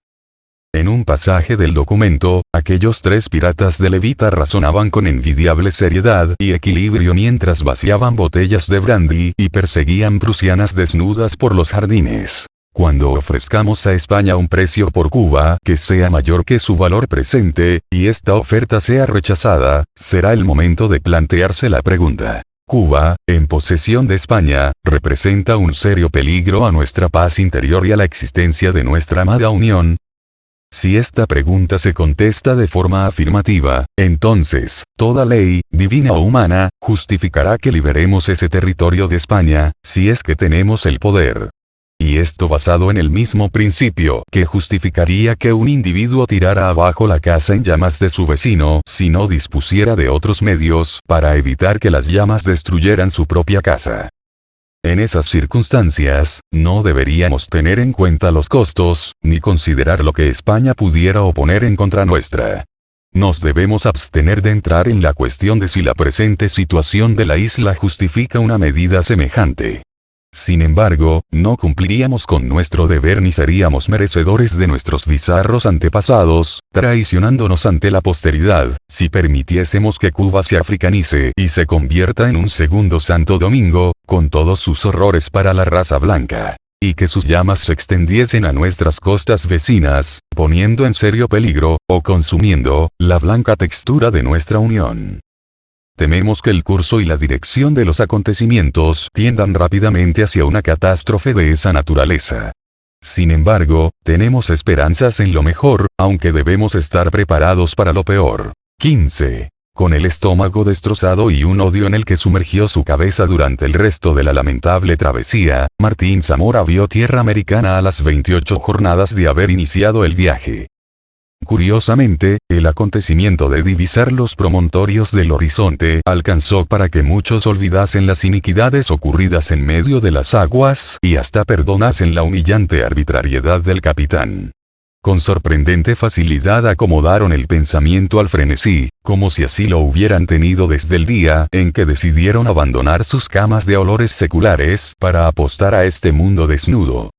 En un pasaje del documento, aquellos 3 piratas de levita razonaban con envidiable seriedad y equilibrio mientras vaciaban botellas de brandy y perseguían prusianas desnudas por los jardines. Cuando ofrezcamos a España un precio por Cuba que sea mayor que su valor presente, y esta oferta sea rechazada, será el momento de plantearse la pregunta. Cuba, en posesión de España, representa un serio peligro a nuestra paz interior y a la existencia de nuestra amada Unión. Si esta pregunta se contesta de forma afirmativa, entonces, toda ley, divina o humana, justificará que liberemos ese territorio de España, si es que tenemos el poder. Y esto basado en el mismo principio que justificaría que un individuo tirara abajo la casa en llamas de su vecino si no dispusiera de otros medios para evitar que las llamas destruyeran su propia casa. En esas circunstancias, no deberíamos tener en cuenta los costos, ni considerar lo que España pudiera oponer en contra nuestra. Nos debemos abstener de entrar en la cuestión de si la presente situación de la isla justifica una medida semejante. Sin embargo, no cumpliríamos con nuestro deber ni seríamos merecedores de nuestros bizarros antepasados, traicionándonos ante la posteridad, si permitiésemos que Cuba se africanice y se convierta en un segundo Santo Domingo, con todos sus horrores para la raza blanca, y que sus llamas se extendiesen a nuestras costas vecinas, poniendo en serio peligro, o consumiendo, la blanca textura de nuestra unión. Tememos que el curso y la dirección de los acontecimientos tiendan rápidamente hacia una catástrofe de esa naturaleza. Sin embargo, tenemos esperanzas en lo mejor, aunque debemos estar preparados para lo peor. 15. Con el estómago destrozado y un odio en el que sumergió su cabeza durante el resto de la lamentable travesía, Martín Zamora vio tierra americana a las 28 jornadas de haber iniciado el viaje. Curiosamente, el acontecimiento de divisar los promontorios del horizonte alcanzó para que muchos olvidasen las iniquidades ocurridas en medio de las aguas y hasta perdonasen la humillante arbitrariedad del capitán. Con sorprendente facilidad acomodaron el pensamiento al frenesí, como si así lo hubieran tenido desde el día en que decidieron abandonar sus camas de olores seculares para apostar a este mundo desnudo.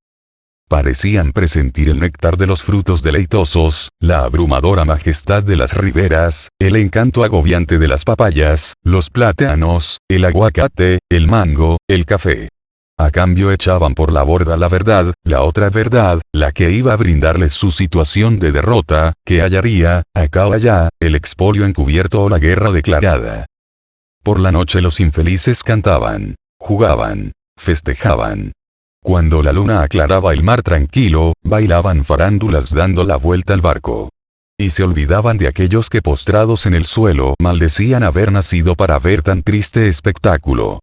Parecían presentir el néctar de los frutos deleitosos, la abrumadora majestad de las riberas, el encanto agobiante de las papayas, los plátanos, el aguacate, el mango, el café. A cambio echaban por la borda la verdad, la otra verdad, la que iba a brindarles su situación de derrota, que hallaría, acá o allá, el expolio encubierto o la guerra declarada. Por la noche los infelices cantaban, jugaban, festejaban. Cuando la luna aclaraba el mar tranquilo, bailaban farándulas dando la vuelta al barco. Y se olvidaban de aquellos que postrados en el suelo maldecían haber nacido para ver tan triste espectáculo.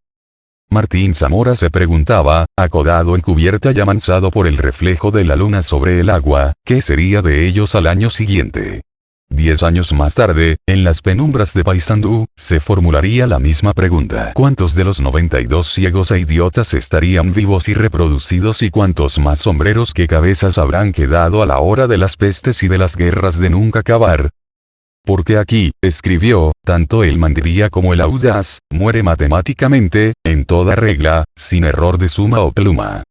Martín Zamora se preguntaba, acodado en cubierta y amansado por el reflejo de la luna sobre el agua, ¿qué sería de ellos al año siguiente? 10 años más tarde, en las penumbras de Paysandú, se formularía la misma pregunta. ¿Cuántos de los 92 ciegos e idiotas estarían vivos y reproducidos y cuántos más sombreros que cabezas habrán quedado a la hora de las pestes y de las guerras de nunca acabar? Porque aquí, escribió, tanto el mandiría como el audaz, muere matemáticamente, en toda regla, sin error de suma o pluma.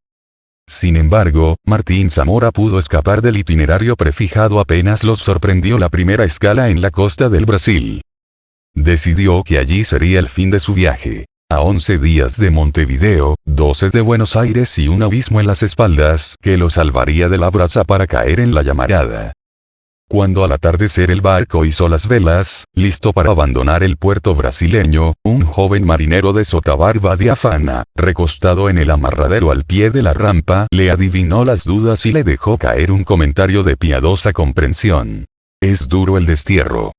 Sin embargo, Martín Zamora pudo escapar del itinerario prefijado apenas los sorprendió la primera escala en la costa del Brasil. Decidió que allí sería el fin de su viaje. A 11 días de Montevideo, 12 de Buenos Aires y un abismo en las espaldas que lo salvaría de la brasa para caer en la llamarada. Cuando al atardecer el barco hizo las velas, listo para abandonar el puerto brasileño, un joven marinero de sotabarba diáfana, recostado en el amarradero al pie de la rampa, le adivinó las dudas y le dejó caer un comentario de piadosa comprensión. Es duro el destierro.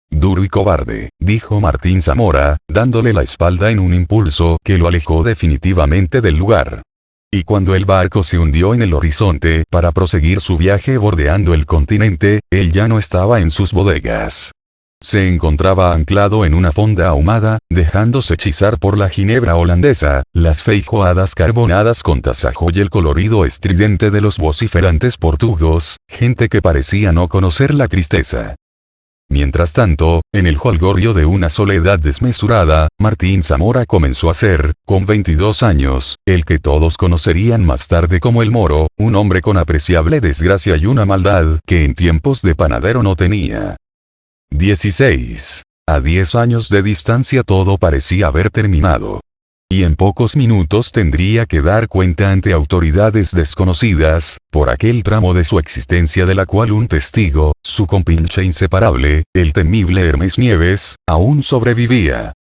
Duro y cobarde, dijo Martín Zamora, dándole la espalda en un impulso que lo alejó definitivamente del lugar. Y cuando el barco se hundió en el horizonte para proseguir su viaje bordeando el continente, él ya no estaba en sus bodegas. Se encontraba anclado en una fonda ahumada, dejándose hechizar por la ginebra holandesa, las feijoadas carbonadas con tasajo y el colorido estridente de los vociferantes portugos, gente que parecía no conocer la tristeza. Mientras tanto, en el jolgorio de una soledad desmesurada, Martín Zamora comenzó a ser, con 22 años, el que todos conocerían más tarde como el Moro, un hombre con apreciable desgracia y una maldad que en tiempos de panadero no tenía. 16. A 10 años de distancia todo parecía haber terminado. Y en pocos minutos tendría que dar cuenta ante autoridades desconocidas, por aquel tramo de su existencia de la cual un testigo, su compinche inseparable, el temible Hermes Nieves, aún sobrevivía.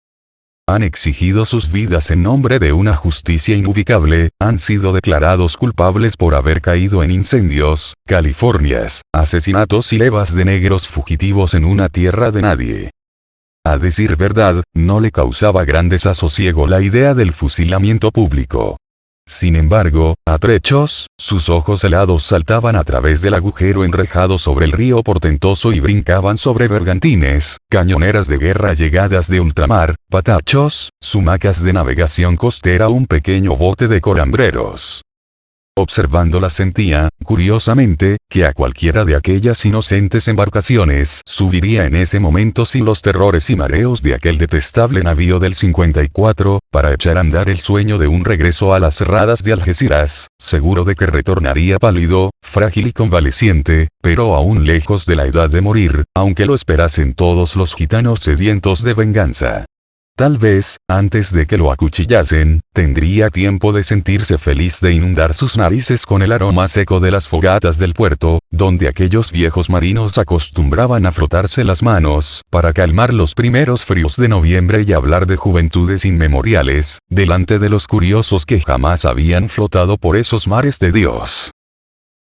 Han exigido sus vidas en nombre de una justicia inubicable, han sido declarados culpables por haber caído en incendios, Californias, asesinatos y levas de negros fugitivos en una tierra de nadie. A decir verdad, no le causaba gran desasosiego la idea del fusilamiento público. Sin embargo, a trechos, sus ojos helados saltaban a través del agujero enrejado sobre el río portentoso y brincaban sobre bergantines, cañoneras de guerra llegadas de ultramar, patachos, sumacas de navegación costera, un pequeño bote de corambreros. Observándola sentía, curiosamente, que a cualquiera de aquellas inocentes embarcaciones subiría en ese momento sin los terrores y mareos de aquel detestable navío del 54, para echar a andar el sueño de un regreso a las cerradas de Algeciras, seguro de que retornaría pálido, frágil y convaleciente, pero aún lejos de la edad de morir, aunque lo esperasen todos los gitanos sedientos de venganza. Tal vez, antes de que lo acuchillasen, tendría tiempo de sentirse feliz de inundar sus narices con el aroma seco de las fogatas del puerto, donde aquellos viejos marinos acostumbraban a frotarse las manos, para calmar los primeros fríos de noviembre y hablar de juventudes inmemoriales, delante de los curiosos que jamás habían flotado por esos mares de Dios.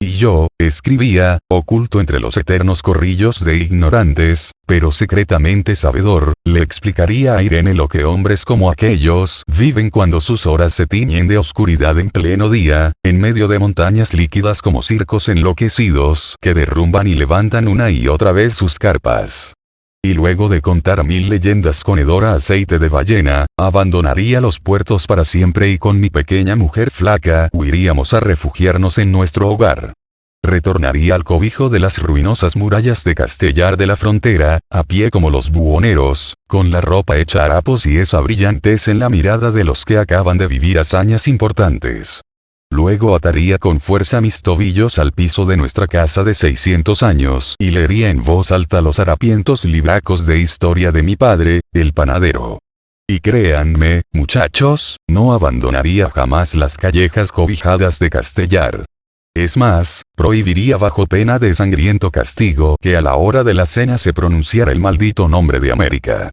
Y yo, escribía, oculto entre los eternos corrillos de ignorantes, pero secretamente sabedor, le explicaría a Irene lo que hombres como aquellos viven cuando sus horas se tiñen de oscuridad en pleno día, en medio de montañas líquidas como circos enloquecidos que derrumban y levantan una y otra vez sus carpas. Y luego de contar 1000 leyendas con hedor a aceite de ballena, abandonaría los puertos para siempre y con mi pequeña mujer flaca huiríamos a refugiarnos en nuestro hogar. Retornaría al cobijo de las ruinosas murallas de Castellar de la Frontera, a pie como los buhoneros, con la ropa hecha harapos y esa brillantez en la mirada de los que acaban de vivir hazañas importantes. Luego ataría con fuerza mis tobillos al piso de nuestra casa de 600 años y leería en voz alta los harapientos libracos de historia de mi padre, el panadero. Y créanme, muchachos, no abandonaría jamás las callejas cobijadas de Castellar. Es más, prohibiría bajo pena de sangriento castigo que a la hora de la cena se pronunciara el maldito nombre de América.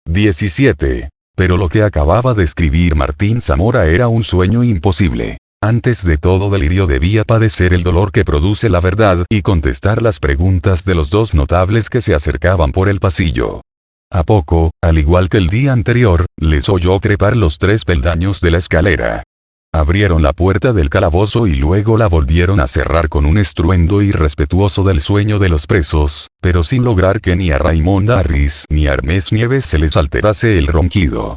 17. Pero lo que acababa de escribir Martín Zamora era un sueño imposible. Antes de todo delirio debía padecer el dolor que produce la verdad y contestar las preguntas de los dos notables que se acercaban por el pasillo. A poco, al igual que el día anterior, les oyó trepar los 3 peldaños de la escalera. Abrieron la puerta del calabozo y luego la volvieron a cerrar con un estruendo irrespetuoso del sueño de los presos, pero sin lograr que ni a Raimonda Arris ni a Hermes Nieves se les alterase el ronquido.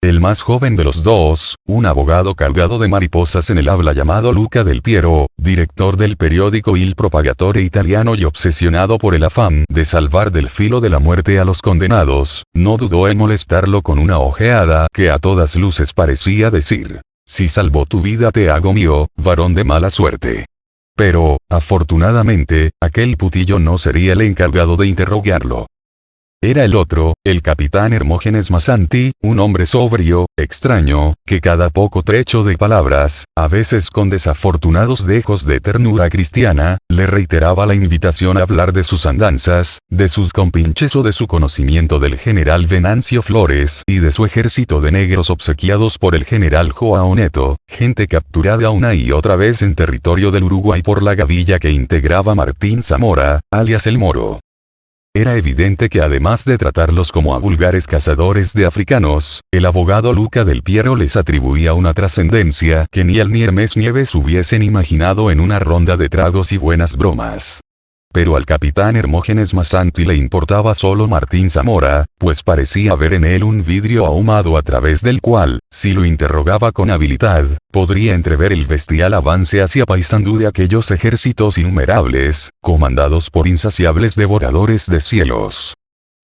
El más joven de los dos, un abogado cargado de mariposas en el habla llamado Luca Del Piero, director del periódico Il Propagatore italiano y obsesionado por el afán de salvar del filo de la muerte a los condenados, no dudó en molestarlo con una ojeada que a todas luces parecía decir: si salvo tu vida te hago mío, varón de mala suerte. Pero, afortunadamente, aquel putillo no sería el encargado de interrogarlo. Era el otro, el capitán Hermógenes Masanti, un hombre sobrio, extraño, que cada poco trecho de palabras, a veces con desafortunados dejos de ternura cristiana, le reiteraba la invitación a hablar de sus andanzas, de sus compinches o de su conocimiento del general Venancio Flores y de su ejército de negros obsequiados por el general João Neto, gente capturada una y otra vez en territorio del Uruguay por la gavilla que integraba Martín Zamora, alias el Moro. Era evidente que además de tratarlos como a vulgares cazadores de africanos, el abogado Luca Del Piero les atribuía una trascendencia que ni él ni Hermes Nieves hubiesen imaginado en una ronda de tragos y buenas bromas. Pero al capitán Hermógenes Masanti le importaba solo Martín Zamora, pues parecía ver en él un vidrio ahumado a través del cual, si lo interrogaba con habilidad, podría entrever el bestial avance hacia Paysandú de aquellos ejércitos innumerables, comandados por insaciables devoradores de cielos.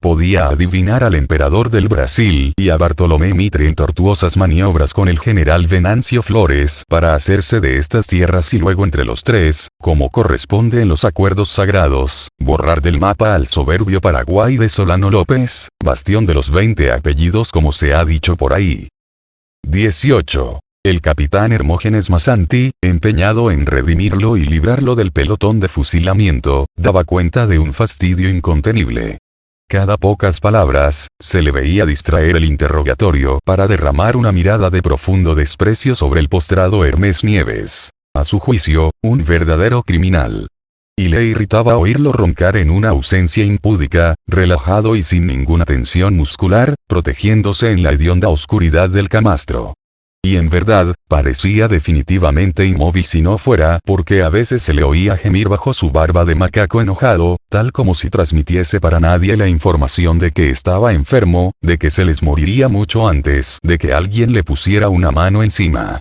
Podía adivinar al emperador del Brasil y a Bartolomé Mitre en tortuosas maniobras con el general Venancio Flores para hacerse de estas tierras y luego entre los tres, como corresponde en los acuerdos sagrados, borrar del mapa al soberbio Paraguay de Solano López, bastión de los 20 apellidos como se ha dicho por ahí. 18. El capitán Hermógenes Masanti, empeñado en redimirlo y librarlo del pelotón de fusilamiento, daba cuenta de un fastidio incontenible. Cada pocas palabras, se le veía distraer el interrogatorio para derramar una mirada de profundo desprecio sobre el postrado Hermes Nieves. A su juicio, un verdadero criminal. Y le irritaba oírlo roncar en una ausencia impúdica, relajado y sin ninguna tensión muscular, protegiéndose en la hedionda oscuridad del camastro. Y en verdad, parecía definitivamente inmóvil si no fuera porque a veces se le oía gemir bajo su barba de macaco enojado, tal como si transmitiese para nadie la información de que estaba enfermo, de que se les moriría mucho antes de que alguien le pusiera una mano encima.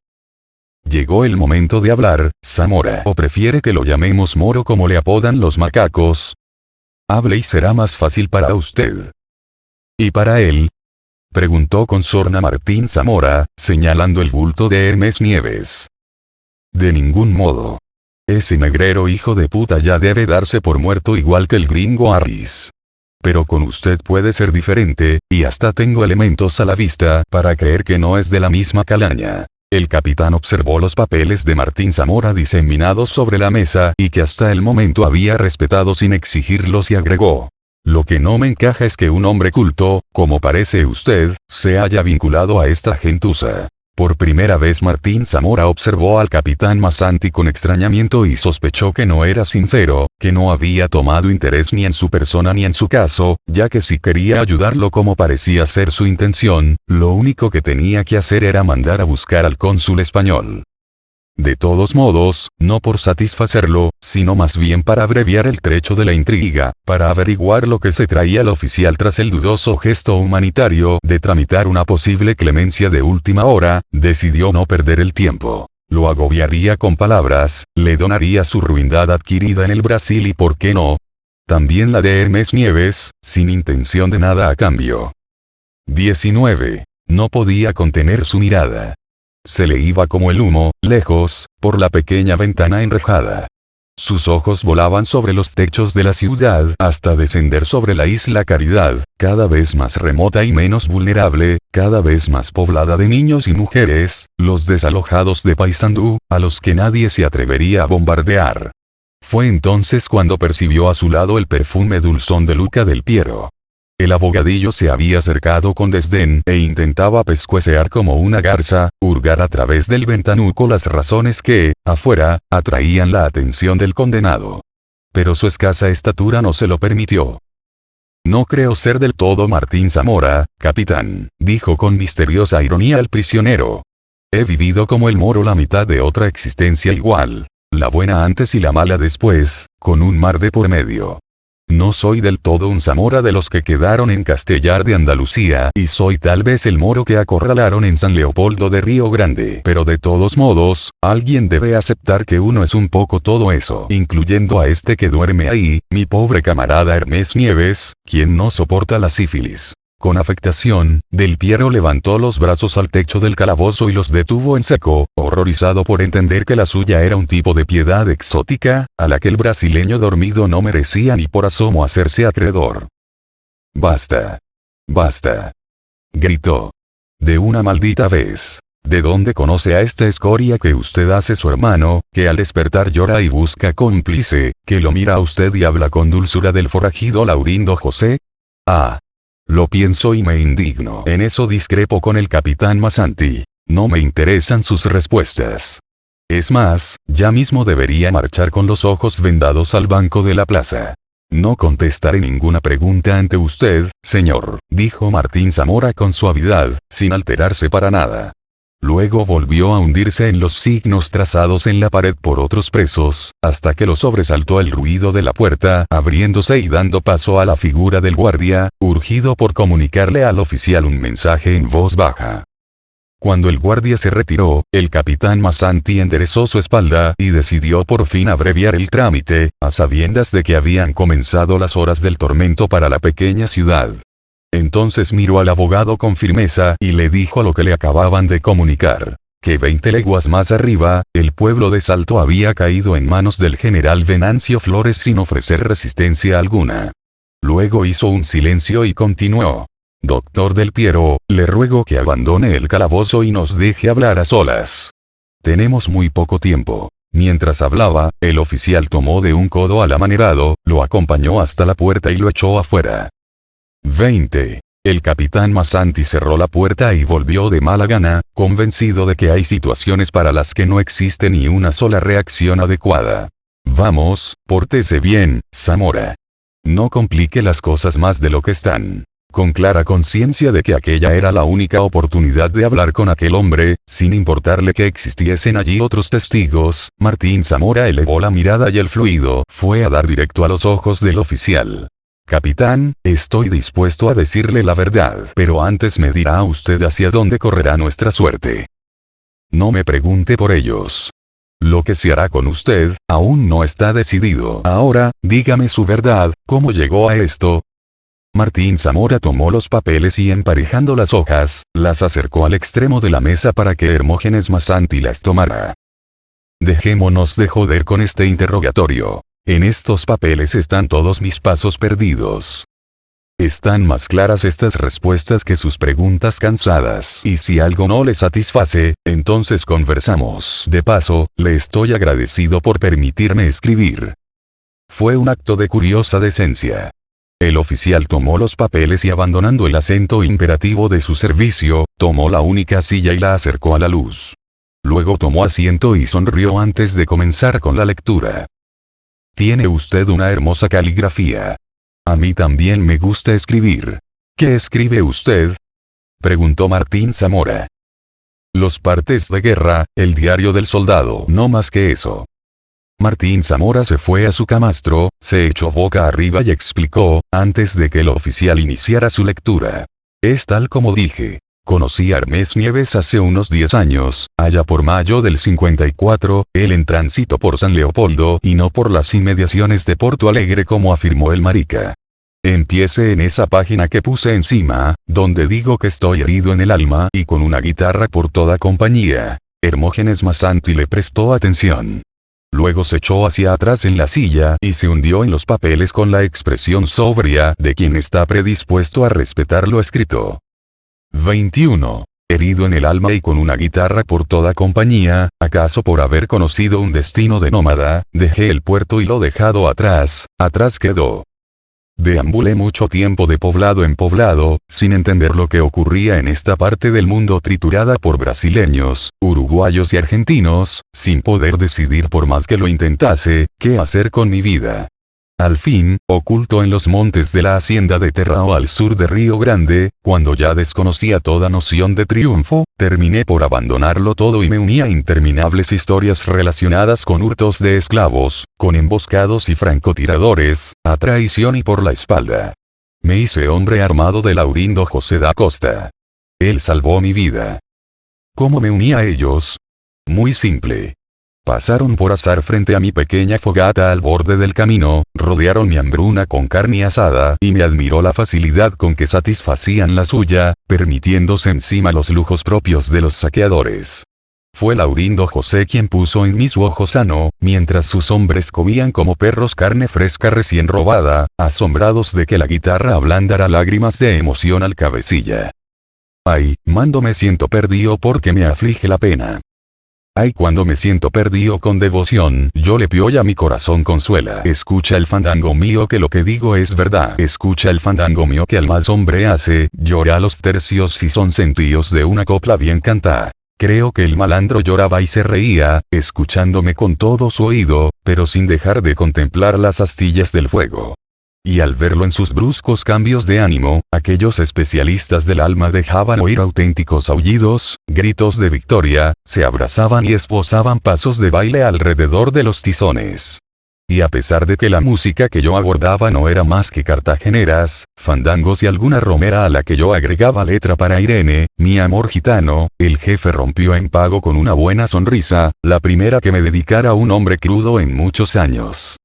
Llegó el momento de hablar, Zamora. ¿O prefiere que lo llamemos Moro como le apodan los macacos? Hable y será más fácil para usted. ¿Y para él? Preguntó con sorna Martín Zamora, señalando el bulto de Hermes Nieves. De ningún modo. Ese negrero hijo de puta ya debe darse por muerto igual que el gringo Harris. Pero con usted puede ser diferente, y hasta tengo elementos a la vista para creer que no es de la misma calaña. El capitán observó los papeles de Martín Zamora diseminados sobre la mesa y que hasta el momento había respetado sin exigirlos y agregó: lo que no me encaja es que un hombre culto, como parece usted, se haya vinculado a esta gentuza. Por primera vez Martín Zamora observó al capitán Masanti con extrañamiento y sospechó que no era sincero, que no había tomado interés ni en su persona ni en su caso, ya que si quería ayudarlo como parecía ser su intención, lo único que tenía que hacer era mandar a buscar al cónsul español. De todos modos, no por satisfacerlo, sino más bien para abreviar el trecho de la intriga, para averiguar lo que se traía el oficial tras el dudoso gesto humanitario de tramitar una posible clemencia de última hora, decidió no perder el tiempo. Lo agobiaría con palabras, le donaría su ruindad adquirida en el Brasil y ¿por qué no? También la de Hermes Nieves, sin intención de nada a cambio. 19. No podía contener su mirada. Se le iba como el humo, lejos, por la pequeña ventana enrejada. Sus ojos volaban sobre los techos de la ciudad hasta descender sobre la isla Caridad, cada vez más remota y menos vulnerable, cada vez más poblada de niños y mujeres, los desalojados de Paysandú, a los que nadie se atrevería a bombardear. Fue entonces cuando percibió a su lado el perfume dulzón de Luca del Piero. El abogadillo se había acercado con desdén e intentaba pescuecear como una garza, hurgar a través del ventanuco las razones que, afuera, atraían la atención del condenado. Pero su escasa estatura no se lo permitió. No creo ser del todo Martín Zamora, capitán, dijo con misteriosa ironía el prisionero. He vivido como el moro la mitad de otra existencia igual, la buena antes y la mala después, con un mar de por medio. No soy del todo un Zamora de los que quedaron en Castellar de Andalucía, y soy tal vez el moro que acorralaron en San Leopoldo de Río Grande. Pero de todos modos, alguien debe aceptar que uno es un poco todo eso, incluyendo a este que duerme ahí, mi pobre camarada Hermes Nieves, quien no soporta la sífilis. Con afectación, Del Piero levantó los brazos al techo del calabozo y los detuvo en seco, horrorizado por entender que la suya era un tipo de piedad exótica, a la que el brasileño dormido no merecía ni por asomo hacerse acreedor. «Basta. Basta», gritó. «De una maldita vez. ¿De dónde conoce a esta escoria que usted hace su hermano, que al despertar llora y busca cómplice, que lo mira a usted y habla con dulzura del forajido Laurindo José? Ah. Lo pienso y me indigno. En eso discrepo con el capitán Masanti. No me interesan sus respuestas. Es más, ya mismo debería marchar con los ojos vendados al banco de la plaza. No contestaré ninguna pregunta ante usted, señor, dijo Martín Zamora con suavidad, sin alterarse para nada. Luego volvió a hundirse en los signos trazados en la pared por otros presos, hasta que lo sobresaltó el ruido de la puerta abriéndose y dando paso a la figura del guardia, urgido por comunicarle al oficial un mensaje en voz baja. Cuando el guardia se retiró, el capitán Masanti enderezó su espalda y decidió por fin abreviar el trámite, a sabiendas de que habían comenzado las horas del tormento para la pequeña ciudad. Entonces miró al abogado con firmeza y le dijo lo que le acababan de comunicar, que 20 leguas más arriba, el pueblo de Salto había caído en manos del general Venancio Flores sin ofrecer resistencia alguna. Luego hizo un silencio y continuó. Doctor Del Piero, le ruego que abandone el calabozo y nos deje hablar a solas. Tenemos muy poco tiempo. Mientras hablaba, el oficial tomó de un codo al amanerado, lo acompañó hasta la puerta y lo echó afuera. 20. El capitán Masanti cerró la puerta y volvió de mala gana, convencido de que hay situaciones para las que no existe ni una sola reacción adecuada. Vamos, pórtese bien, Zamora. No complique las cosas más de lo que están. Con clara conciencia de que aquella era la única oportunidad de hablar con aquel hombre, sin importarle que existiesen allí otros testigos, Martín Zamora elevó la mirada y el fluido fue a dar directo a los ojos del oficial. Capitán, estoy dispuesto a decirle la verdad, pero antes me dirá usted hacia dónde correrá nuestra suerte. No me pregunte por ellos. Lo que se hará con usted, aún no está decidido. Ahora, dígame su verdad, ¿cómo llegó a esto? Martín Zamora tomó los papeles y emparejando las hojas, las acercó al extremo de la mesa para que Hermógenes Masanti las tomara. Dejémonos de joder con este interrogatorio. En estos papeles están todos mis pasos perdidos. Están más claras estas respuestas que sus preguntas cansadas. Y si algo no le satisface, entonces conversamos. De paso, le estoy agradecido por permitirme escribir. Fue un acto de curiosa decencia. El oficial tomó los papeles y abandonando el acento imperativo de su servicio, tomó la única silla y la acercó a la luz. Luego tomó asiento y sonrió antes de comenzar con la lectura. Tiene usted una hermosa caligrafía. A mí también me gusta escribir. ¿Qué escribe usted? Preguntó Martín Zamora. Los partes de guerra, el diario del soldado, no más que eso. Martín Zamora se fue a su camastro, se echó boca arriba y explicó, antes de que el oficial iniciara su lectura. Es tal como dije. Conocí a Hermes Nieves hace unos 10 años, allá por mayo del 54, él en tránsito por San Leopoldo y no por las inmediaciones de Porto Alegre como afirmó el marica. Empiece en esa página que puse encima, donde digo que estoy herido en el alma y con una guitarra por toda compañía. Hermógenes Masanti le prestó atención. Luego se echó hacia atrás en la silla y se hundió en los papeles con la expresión sobria de quien está predispuesto a respetar lo escrito. 21. Herido en el alma y con una guitarra por toda compañía, acaso por haber conocido un destino de nómada, dejé el puerto y lo dejado atrás, atrás quedó. Deambulé mucho tiempo de poblado en poblado, sin entender lo que ocurría en esta parte del mundo triturada por brasileños, uruguayos y argentinos, sin poder decidir por más que lo intentase, qué hacer con mi vida. Al fin, oculto en los montes de la hacienda de Terrao al sur de Río Grande, cuando ya desconocía toda noción de triunfo, terminé por abandonarlo todo y me uní a interminables historias relacionadas con hurtos de esclavos, con emboscados y francotiradores, a traición y por la espalda. Me hice hombre armado de Laurindo José da Costa. Él salvó mi vida. ¿Cómo me uní a ellos? Muy simple. Pasaron por azar frente a mi pequeña fogata al borde del camino, rodearon mi hambruna con carne asada y me admiró la facilidad con que satisfacían la suya, permitiéndose encima los lujos propios de los saqueadores. Fue Laurindo José quien puso en mí su ojo sano, mientras sus hombres comían como perros carne fresca recién robada, asombrados de que la guitarra ablandara lágrimas de emoción al cabecilla. Ay, mando me siento perdido porque me aflige la pena. Ay, cuando me siento perdido con devoción, yo le pido a mi corazón consuela. Escucha el fandango mío que lo que digo es verdad. Escucha el fandango mío que al más hombre hace, llora los tercios si son sentidos de una copla bien cantada. Creo que el malandro lloraba y se reía, escuchándome con todo su oído, pero sin dejar de contemplar las astillas del fuego. Y al verlo en sus bruscos cambios de ánimo, aquellos especialistas del alma dejaban oír auténticos aullidos, gritos de victoria, se abrazaban y esbozaban pasos de baile alrededor de los tizones. Y a pesar de que la música que yo abordaba no era más que cartageneras, fandangos y alguna romera a la que yo agregaba letra para Irene, mi amor gitano, el jefe rompió en pago con una buena sonrisa, la primera que me dedicara a un hombre crudo en muchos años.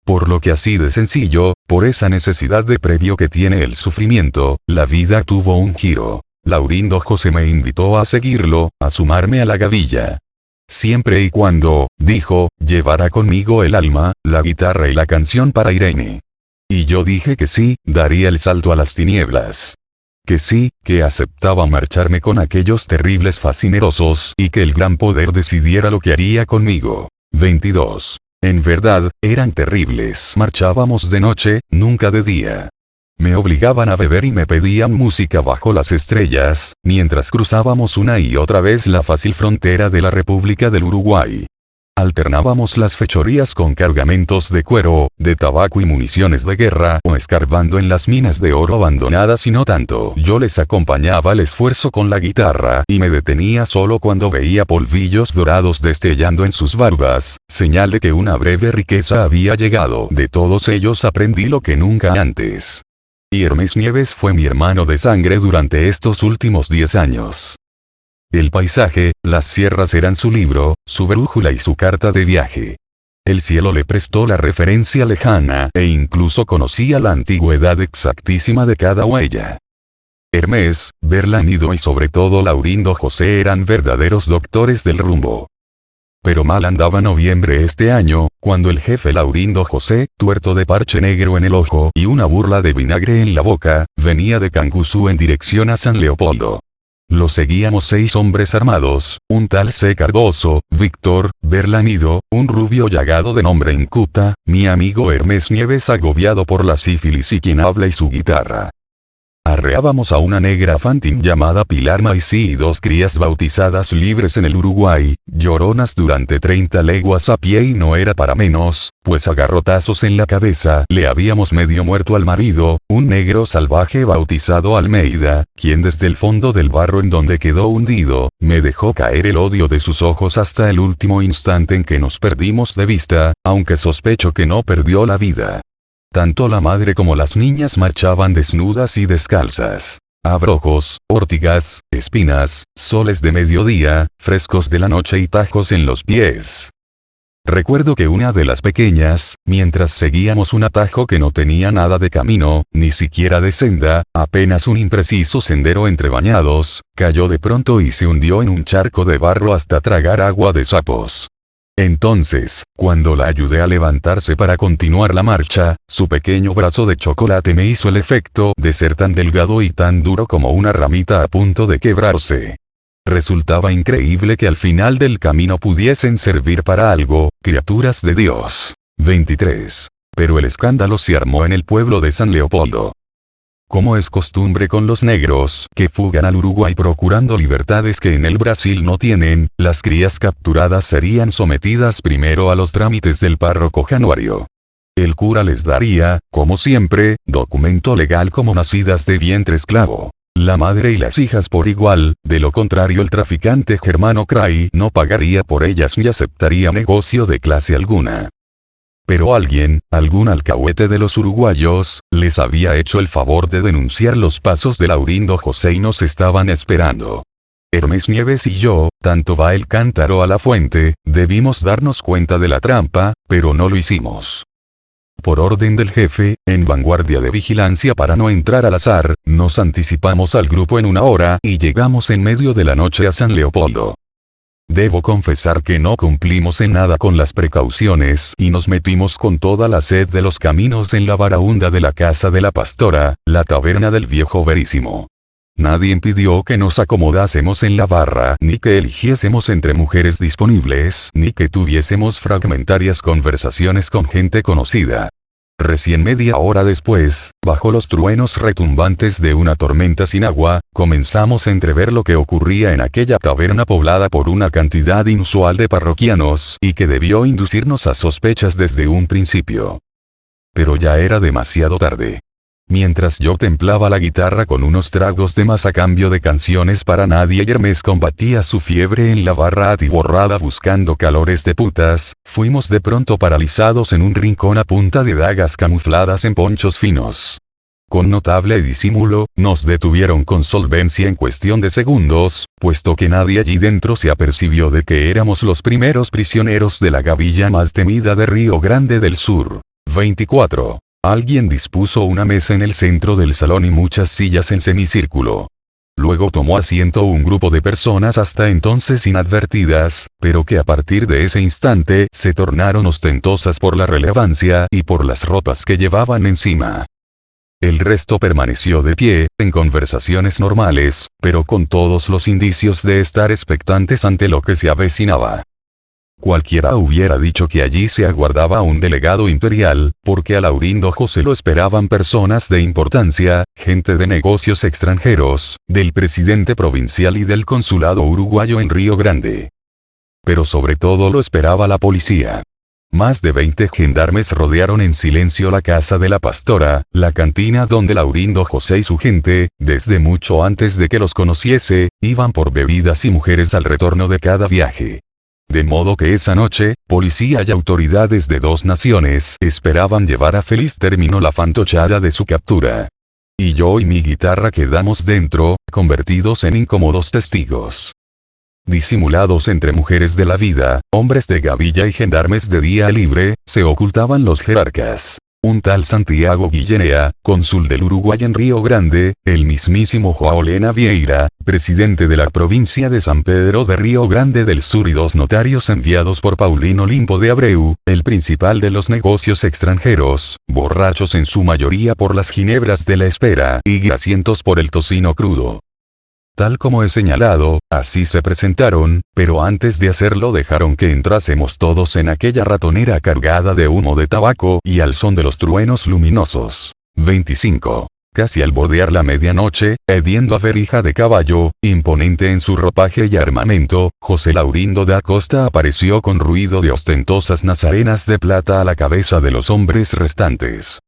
Por lo que así de sencillo, por esa necesidad de previo que tiene el sufrimiento, la vida tuvo un giro. Laurindo José me invitó a seguirlo, a sumarme a la gavilla. Siempre y cuando, dijo, llevara conmigo el alma, la guitarra y la canción para Irene. Y yo dije que sí, daría el salto a las tinieblas. Que sí, que aceptaba marcharme con aquellos terribles fascinerosos y que el gran poder decidiera lo que haría conmigo. 22. En verdad, eran terribles. Marchábamos de noche, nunca de día. Me obligaban a beber y me pedían música bajo las estrellas, mientras cruzábamos una y otra vez la fácil frontera de la República del Uruguay. Alternábamos las fechorías con cargamentos de cuero, de tabaco y municiones de guerra, o escarbando en las minas de oro abandonadas y no tanto. Yo les acompañaba al esfuerzo con la guitarra, y me detenía solo cuando veía polvillos dorados destellando en sus barbas, señal de que una breve riqueza había llegado. De todos ellos aprendí lo que nunca antes. Y Hermes Nieves fue mi hermano de sangre durante estos últimos 10 años. El paisaje, las sierras eran su libro, su brújula y su carta de viaje. El cielo le prestó la referencia lejana, e incluso conocía la antigüedad exactísima de cada huella. Hermes, Berlanido y sobre todo Laurindo José eran verdaderos doctores del rumbo. Pero mal andaba noviembre este año, cuando el jefe Laurindo José, tuerto de parche negro en el ojo y una burla de vinagre en la boca, venía de Canguazú en dirección a San Leopoldo. Lo seguíamos 6 hombres armados, un tal C. Cardoso, Víctor, Berlanido, un rubio llagado de nombre Incuta, mi amigo Hermes Nieves agobiado por la sífilis y quien habla y su guitarra. Arreábamos a una negra fantín llamada Pilar Maicí y 2 crías bautizadas libres en el Uruguay, lloronas durante 30 leguas a pie y no era para menos, pues a garrotazos en la cabeza le habíamos medio muerto al marido, un negro salvaje bautizado Almeida, quien desde el fondo del barro en donde quedó hundido, me dejó caer el odio de sus ojos hasta el último instante en que nos perdimos de vista, aunque sospecho que no perdió la vida. Tanto la madre como las niñas marchaban desnudas y descalzas. Abrojos, ortigas, espinas, soles de mediodía, frescos de la noche y tajos en los pies. Recuerdo que una de las pequeñas, mientras seguíamos un atajo que no tenía nada de camino, ni siquiera de senda, apenas un impreciso sendero entre bañados, cayó de pronto y se hundió en un charco de barro hasta tragar agua de sapos. Entonces, cuando la ayudé a levantarse para continuar la marcha, su pequeño brazo de chocolate me hizo el efecto de ser tan delgado y tan duro como una ramita a punto de quebrarse. Resultaba increíble que al final del camino pudiesen servir para algo, criaturas de Dios. 23. Pero el escándalo se armó en el pueblo de San Leopoldo. Como es costumbre con los negros, que fugan al Uruguay procurando libertades que en el Brasil no tienen, las crías capturadas serían sometidas primero a los trámites del párroco januario. El cura les daría, como siempre, documento legal como nacidas de vientre esclavo. La madre y las hijas por igual, de lo contrario el traficante Germano Cray no pagaría por ellas ni aceptaría negocio de clase alguna. Pero alguien, algún alcahuete de los uruguayos, les había hecho el favor de denunciar los pasos de Laurindo José y nos estaban esperando. Hermes Nieves y yo, tanto va el cántaro a la fuente, debimos darnos cuenta de la trampa, pero no lo hicimos. Por orden del jefe, en vanguardia de vigilancia para no entrar al azar, nos anticipamos al grupo en 1 hora y llegamos en medio de la noche a San Leopoldo. Debo confesar que no cumplimos en nada con las precauciones y nos metimos con toda la sed de los caminos en la baraúnda de la casa de la pastora, la taberna del viejo Verísimo. Nadie impidió que nos acomodásemos en la barra, ni que eligiésemos entre mujeres disponibles, ni que tuviésemos fragmentarias conversaciones con gente conocida. Recién media hora después, bajo los truenos retumbantes de una tormenta sin agua, comenzamos a entrever lo que ocurría en aquella taberna poblada por una cantidad inusual de parroquianos, y que debió inducirnos a sospechas desde un principio. Pero ya era demasiado tarde. Mientras yo templaba la guitarra con unos tragos de más a cambio de canciones para nadie y Hermes combatía su fiebre en la barra atiborrada buscando calores de putas, fuimos de pronto paralizados en un rincón a punta de dagas camufladas en ponchos finos. Con notable disimulo, nos detuvieron con solvencia en cuestión de segundos, puesto que nadie allí dentro se apercibió de que éramos los primeros prisioneros de la gavilla más temida de Río Grande del Sur. 24. Alguien dispuso una mesa en el centro del salón y muchas sillas en semicírculo. Luego tomó asiento un grupo de personas hasta entonces inadvertidas, pero que a partir de ese instante se tornaron ostentosas por la relevancia y por las ropas que llevaban encima. El resto permaneció de pie, en conversaciones normales, pero con todos los indicios de estar expectantes ante lo que se avecinaba. Cualquiera hubiera dicho que allí se aguardaba un delegado imperial, porque a Laurindo José lo esperaban personas de importancia, gente de negocios extranjeros, del presidente provincial y del consulado uruguayo en Río Grande. Pero sobre todo lo esperaba la policía. Más de 20 gendarmes rodearon en silencio la casa de la pastora, la cantina donde Laurindo José y su gente, desde mucho antes de que los conociese, iban por bebidas y mujeres al retorno de cada viaje. De modo que esa noche, policía y autoridades de 2 naciones esperaban llevar a feliz término la fantochada de su captura. Y yo y mi guitarra quedamos dentro, convertidos en incómodos testigos. Disimulados entre mujeres de la vida, hombres de gavilla y gendarmes de día libre, se ocultaban los jerarcas. Un tal Santiago Guillenea, cónsul del Uruguay en Río Grande, el mismísimo João Lena Vieira, presidente de la provincia de San Pedro de Río Grande del Sur y 2 notarios enviados por Paulino Limpo de Abreu, el principal de los negocios extranjeros, borrachos en su mayoría por las ginebras de la espera y grasientos por el tocino crudo. Tal como he señalado, así se presentaron, pero antes de hacerlo dejaron que entrásemos todos en aquella ratonera cargada de humo de tabaco y al son de los truenos luminosos. 25. Casi al bordear la medianoche, hediendo a verija de caballo, imponente en su ropaje y armamento, José Laurindo da Costa apareció con ruido de ostentosas nazarenas de plata a la cabeza de los hombres restantes.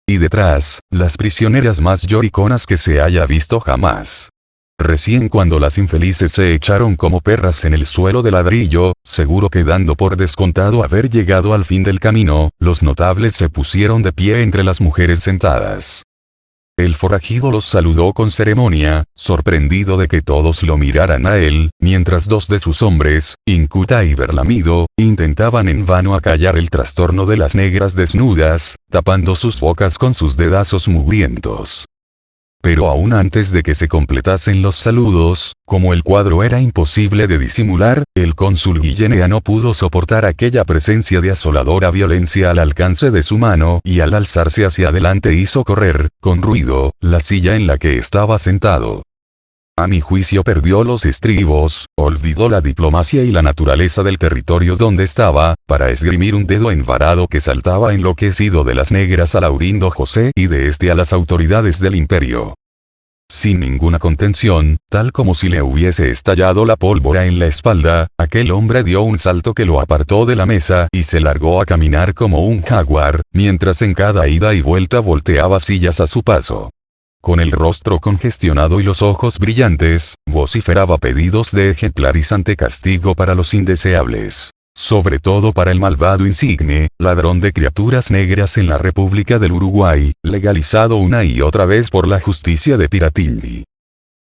Y detrás, las prisioneras más lloriconas que se haya visto jamás. Recién cuando las infelices se echaron como perras en el suelo de ladrillo, seguro que dando por descontado haber llegado al fin del camino, los notables se pusieron de pie entre las mujeres sentadas. El forajido los saludó con ceremonia, sorprendido de que todos lo miraran a él, mientras dos de sus hombres, Incuta y Berlamido, intentaban en vano acallar el trastorno de las negras desnudas, tapando sus bocas con sus dedazos mugrientos. Pero aún antes de que se completasen los saludos, como el cuadro era imposible de disimular, el cónsul Guillenea no pudo soportar aquella presencia de asoladora violencia al alcance de su mano y al alzarse hacia adelante hizo correr, con ruido, la silla en la que estaba sentado. A mi juicio perdió los estribos, olvidó la diplomacia y la naturaleza del territorio donde estaba, para esgrimir un dedo envarado que saltaba enloquecido de las negras a Laurindo José y de este a las autoridades del imperio. Sin ninguna contención, tal como si le hubiese estallado la pólvora en la espalda, aquel hombre dio un salto que lo apartó de la mesa y se largó a caminar como un jaguar, mientras en cada ida y vuelta volteaba sillas a su paso. Con el rostro congestionado y los ojos brillantes, vociferaba pedidos de ejemplarizante castigo para los indeseables. Sobre todo para el malvado insigne, ladrón de criaturas negras en la República del Uruguay, legalizado una y otra vez por la justicia de Piratini.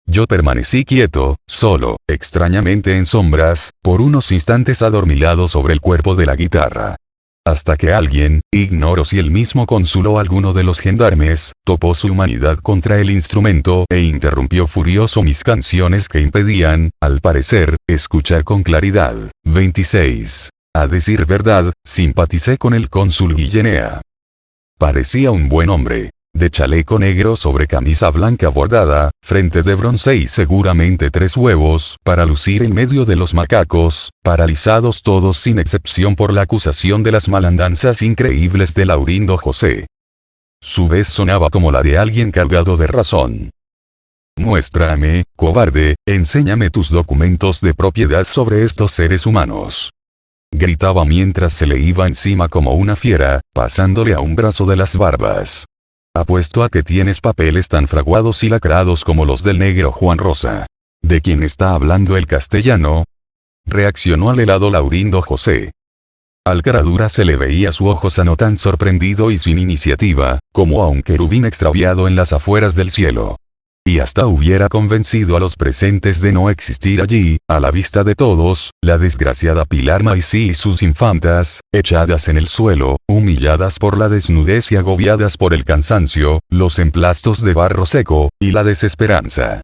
Yo permanecí quieto, solo, extrañamente en sombras, por unos instantes adormilado sobre el cuerpo de la guitarra. Hasta que alguien, ignoro si el mismo cónsul o alguno de los gendarmes, topó su humanidad contra el instrumento e interrumpió furioso mis canciones que impedían, al parecer, escuchar con claridad. 26. A decir verdad, simpaticé con el cónsul Guillenea. Parecía un buen hombre. De chaleco negro sobre camisa blanca bordada, frente de bronce y seguramente 3 huevos, para lucir en medio de los macacos, paralizados todos sin excepción por la acusación de las malandanzas increíbles de Laurindo José. Su voz sonaba como la de alguien cargado de razón. Muéstrame, cobarde, enséñame tus documentos de propiedad sobre estos seres humanos. Gritaba mientras se le iba encima como una fiera, pasándole a un brazo de las barbas. Apuesto a que tienes papeles tan fraguados y lacrados como los del negro Juan Rosa. ¿De quién está hablando el castellano? Reaccionó al helado Laurindo José. Al caradura se le veía su ojo sano tan sorprendido y sin iniciativa, como a un querubín extraviado en las afueras del cielo. Y hasta hubiera convencido a los presentes de no existir allí, a la vista de todos, la desgraciada Pilar Maicí y sus infantas, echadas en el suelo, humilladas por la desnudez y agobiadas por el cansancio, los emplastos de barro seco, y la desesperanza.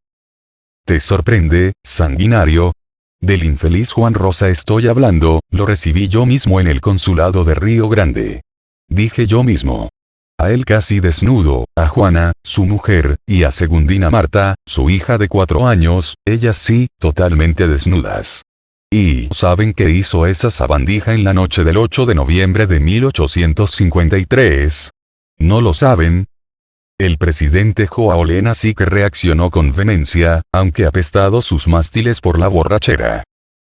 ¿Te sorprende, sanguinario? Del infeliz Juan Rosa estoy hablando, lo recibí yo mismo en el consulado de Río Grande. Dije yo mismo. A él casi desnudo, a Juana, su mujer, y a Segundina Marta, su hija de 4 años, ellas sí, totalmente desnudas. ¿Y saben qué hizo esa sabandija en la noche del 8 de noviembre de 1853? ¿No lo saben? El presidente Joaolena sí que reaccionó con vehemencia, aunque apestado sus mástiles por la borrachera.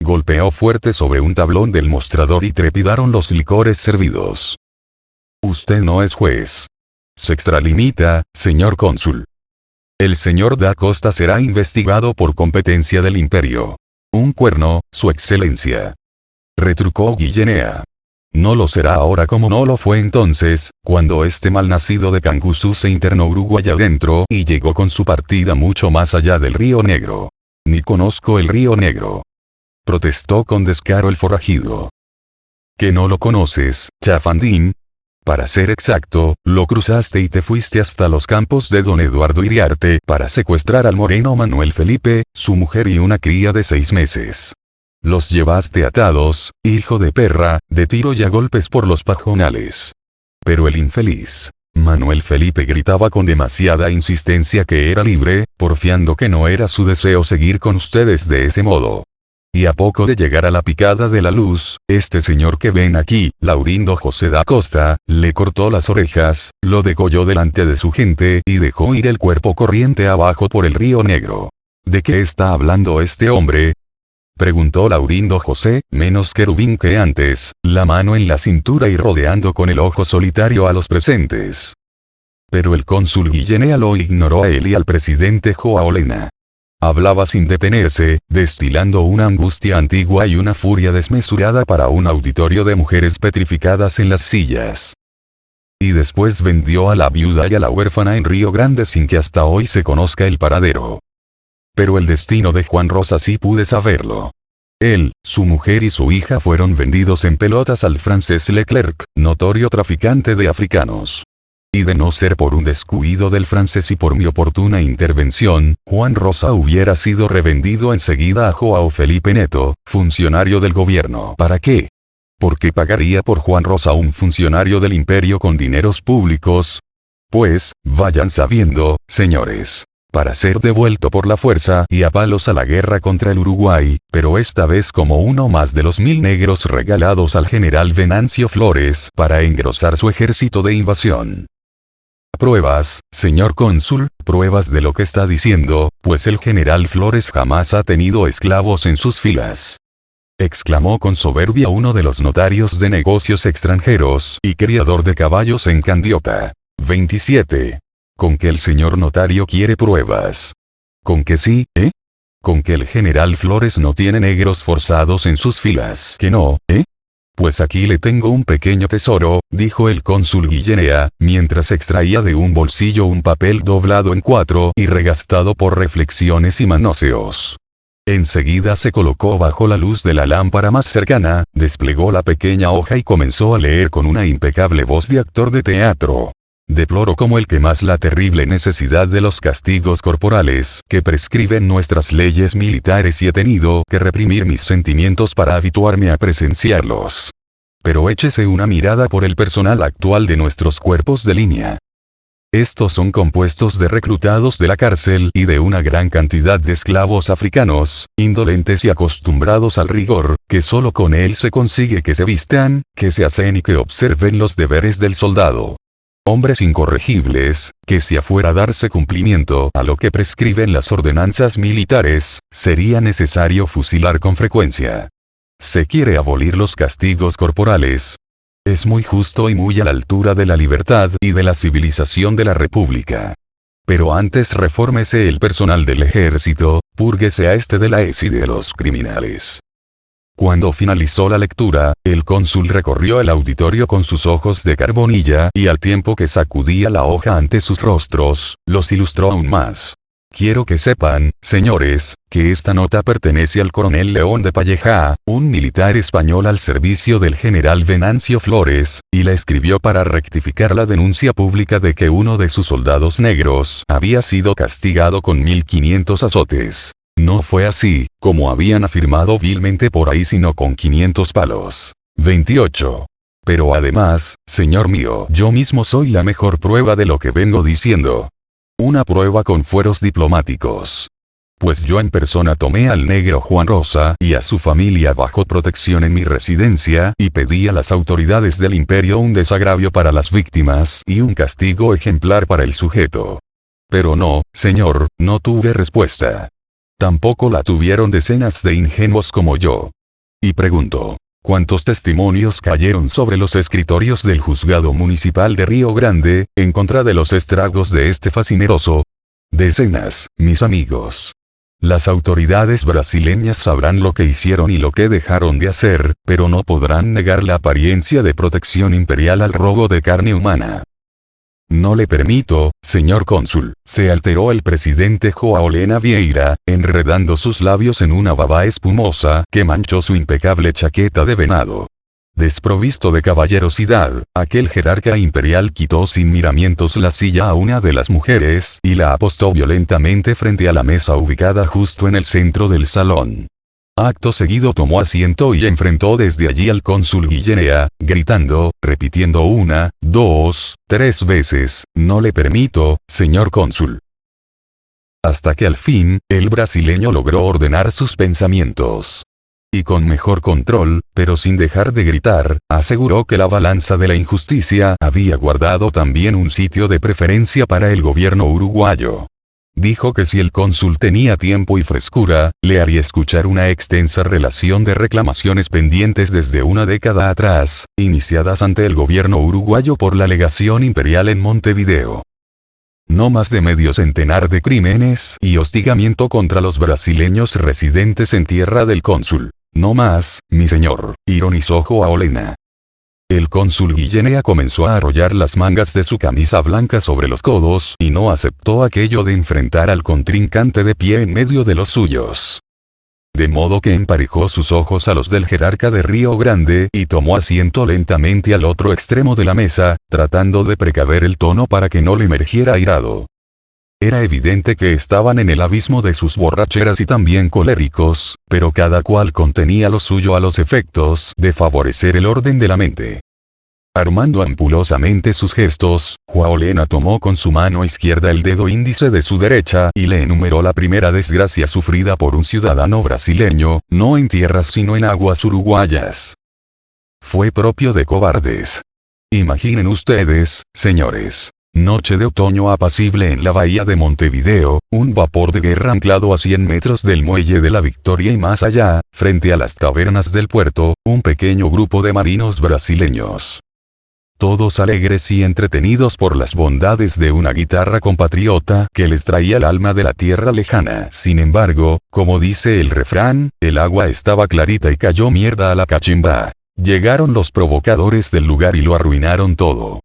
Golpeó fuerte sobre un tablón del mostrador y trepidaron los licores servidos. Usted no es juez. Se extralimita, señor cónsul. El señor da Costa será investigado por competencia del imperio. Un cuerno, su excelencia. Retrucó Guillenea. No lo será ahora como no lo fue entonces, cuando este malnacido de Canguazú se internó Uruguay adentro y llegó con su partida mucho más allá del Río Negro. Ni conozco el Río Negro. Protestó con descaro el forajido. ¿Que no lo conoces, chafandín? Para ser exacto, lo cruzaste y te fuiste hasta los campos de don Eduardo Iriarte para secuestrar al moreno Manuel Felipe, su mujer y una cría de 6 meses. Los llevaste atados, hijo de perra, de tiro y a golpes por los pajonales. Pero el infeliz Manuel Felipe gritaba con demasiada insistencia que era libre, porfiando que no era su deseo seguir con ustedes de ese modo. Y a poco de llegar a la picada de la luz, este señor que ven aquí, Laurindo José da Costa, le cortó las orejas, lo degolló delante de su gente y dejó ir el cuerpo corriente abajo por el Río Negro. ¿De qué está hablando este hombre? Preguntó Laurindo José, menos querubín que antes, la mano en la cintura y rodeando con el ojo solitario a los presentes. Pero el cónsul Guillenea lo ignoró a él y al presidente Joaolena. Hablaba sin detenerse, destilando una angustia antigua y una furia desmesurada para un auditorio de mujeres petrificadas en las sillas. Y después vendió a la viuda y a la huérfana en Río Grande sin que hasta hoy se conozca el paradero. Pero el destino de Juan Rosa sí pude saberlo. Él, su mujer y su hija fueron vendidos en pelotas al francés Leclerc, notorio traficante de africanos. Y de no ser por un descuido del francés y por mi oportuna intervención, Juan Rosa hubiera sido revendido enseguida a Joao Felipe Neto, funcionario del gobierno. ¿Para qué? ¿Por qué pagaría por Juan Rosa un funcionario del imperio con dineros públicos? Pues, vayan sabiendo, señores. Para ser devuelto por la fuerza y a palos a la guerra contra el Uruguay, pero esta vez como uno más de los 1000 negros regalados al general Venancio Flores para engrosar su ejército de invasión. Pruebas, señor cónsul, pruebas de lo que está diciendo, pues el general Flores jamás ha tenido esclavos en sus filas. Exclamó con soberbia uno de los notarios de negocios extranjeros y criador de caballos en Candiota. 27. ¿Con que el señor notario quiere pruebas? ¿Con que sí, eh? ¿Con que el general Flores no tiene negros forzados en sus filas? ¿Que no, eh? Pues aquí le tengo un pequeño tesoro, dijo el cónsul Guillenea, mientras extraía de un bolsillo un papel doblado en 4 y regastado por reflexiones y manoseos. Enseguida se colocó bajo la luz de la lámpara más cercana, desplegó la pequeña hoja y comenzó a leer con una impecable voz de actor de teatro. Deploro como el que más la terrible necesidad de los castigos corporales que prescriben nuestras leyes militares y he tenido que reprimir mis sentimientos para habituarme a presenciarlos. Pero échese una mirada por el personal actual de nuestros cuerpos de línea. Estos son compuestos de reclutados de la cárcel y de una gran cantidad de esclavos africanos, indolentes y acostumbrados al rigor, que solo con él se consigue que se vistan, que se hacen y que observen los deberes del soldado. Hombres incorregibles, que si afuera darse cumplimiento a lo que prescriben las ordenanzas militares, sería necesario fusilar con frecuencia. Se quiere abolir los castigos corporales. Es muy justo y muy a la altura de la libertad y de la civilización de la República. Pero antes refórmese el personal del ejército, púrguese a este de la ES y de los criminales. Cuando finalizó la lectura, el cónsul recorrió el auditorio con sus ojos de carbonilla y al tiempo que sacudía la hoja ante sus rostros, los ilustró aún más. Quiero que sepan, señores, que esta nota pertenece al coronel León de Palleja, un militar español al servicio del general Venancio Flores, y la escribió para rectificar la denuncia pública de que uno de sus soldados negros había sido castigado con 1500 azotes. No fue así, como habían afirmado vilmente por ahí, sino con 500 palos. 28. Pero además, señor mío, yo mismo soy la mejor prueba de lo que vengo diciendo. Una prueba con fueros diplomáticos. Pues yo en persona tomé al negro Juan Rosa y a su familia bajo protección en mi residencia y pedí a las autoridades del imperio un desagravio para las víctimas y un castigo ejemplar para el sujeto. Pero no, señor, no tuve respuesta. Tampoco la tuvieron decenas de ingenuos como yo. Y pregunto, ¿cuántos testimonios cayeron sobre los escritorios del juzgado municipal de Río Grande, en contra de los estragos de este fascineroso? Decenas, mis amigos. Las autoridades brasileñas sabrán lo que hicieron y lo que dejaron de hacer, pero no podrán negar la apariencia de protección imperial al robo de carne humana. No le permito, señor cónsul, se alteró el presidente João Helena Vieira, enredando sus labios en una baba espumosa que manchó su impecable chaqueta de venado. Desprovisto de caballerosidad, aquel jerarca imperial quitó sin miramientos la silla a una de las mujeres y la apostó violentamente frente a la mesa ubicada justo en el centro del salón. Acto seguido tomó asiento y enfrentó desde allí al cónsul Guillenea, gritando, repitiendo 1, 2, 3 veces, no le permito, señor cónsul. Hasta que al fin, el brasileño logró ordenar sus pensamientos. Y con mejor control, pero sin dejar de gritar, aseguró que la balanza de la injusticia había guardado también un sitio de preferencia para el gobierno uruguayo. Dijo que si el cónsul tenía tiempo y frescura, le haría escuchar una extensa relación de reclamaciones pendientes desde una década atrás, iniciadas ante el gobierno uruguayo por la legación imperial en Montevideo. No más de medio centenar de crímenes y hostigamiento contra los brasileños residentes en tierra del cónsul. No más, mi señor, ironizó João Helena. El cónsul Guillenea comenzó a arrollar las mangas de su camisa blanca sobre los codos y no aceptó aquello de enfrentar al contrincante de pie en medio de los suyos. De modo que emparejó sus ojos a los del jerarca de Río Grande y tomó asiento lentamente al otro extremo de la mesa, tratando de precaver el tono para que no le emergiera airado. Era evidente que estaban en el abismo de sus borracheras y también coléricos, pero cada cual contenía lo suyo a los efectos de favorecer el orden de la mente. Armando ampulosamente sus gestos, Juaolena tomó con su mano izquierda el dedo índice de su derecha y le enumeró la primera desgracia sufrida por un ciudadano brasileño, no en tierras sino en aguas uruguayas. Fue propio de cobardes. Imaginen ustedes, señores. Noche de otoño apacible en la bahía de Montevideo, un vapor de guerra anclado a 100 metros del muelle de la Victoria y más allá, frente a las tabernas del puerto, un pequeño grupo de marinos brasileños. Todos alegres y entretenidos por las bondades de una guitarra compatriota que les traía el alma de la tierra lejana. Sin embargo, como dice el refrán, el agua estaba clarita y cayó mierda a la cachimba. Llegaron los provocadores del lugar y lo arruinaron todo.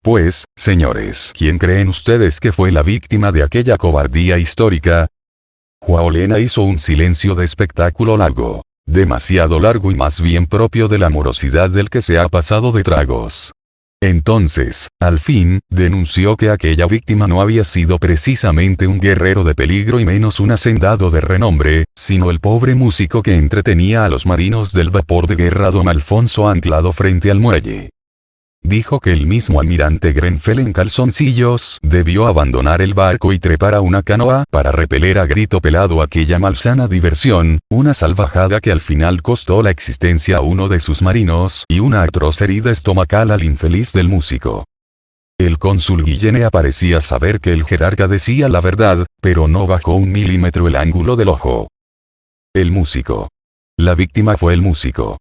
Pues, señores, ¿quién creen ustedes que fue la víctima de aquella cobardía histórica? Juaolena hizo un silencio de espectáculo largo. Demasiado largo y más bien propio de la morosidad del que se ha pasado de tragos. Entonces, al fin, denunció que aquella víctima no había sido precisamente un guerrero de peligro y menos un hacendado de renombre, sino el pobre músico que entretenía a los marinos del vapor de guerra Don Alfonso anclado frente al muelle. Dijo que el mismo almirante Grenfell en calzoncillos debió abandonar el barco y trepar a una canoa para repeler a grito pelado aquella malsana diversión, una salvajada que al final costó la existencia a uno de sus marinos y una atroz herida estomacal al infeliz del músico. El cónsul Guillenea parecía saber que el jerarca decía la verdad, pero no bajó un milímetro el ángulo del ojo. El músico. La víctima fue el músico.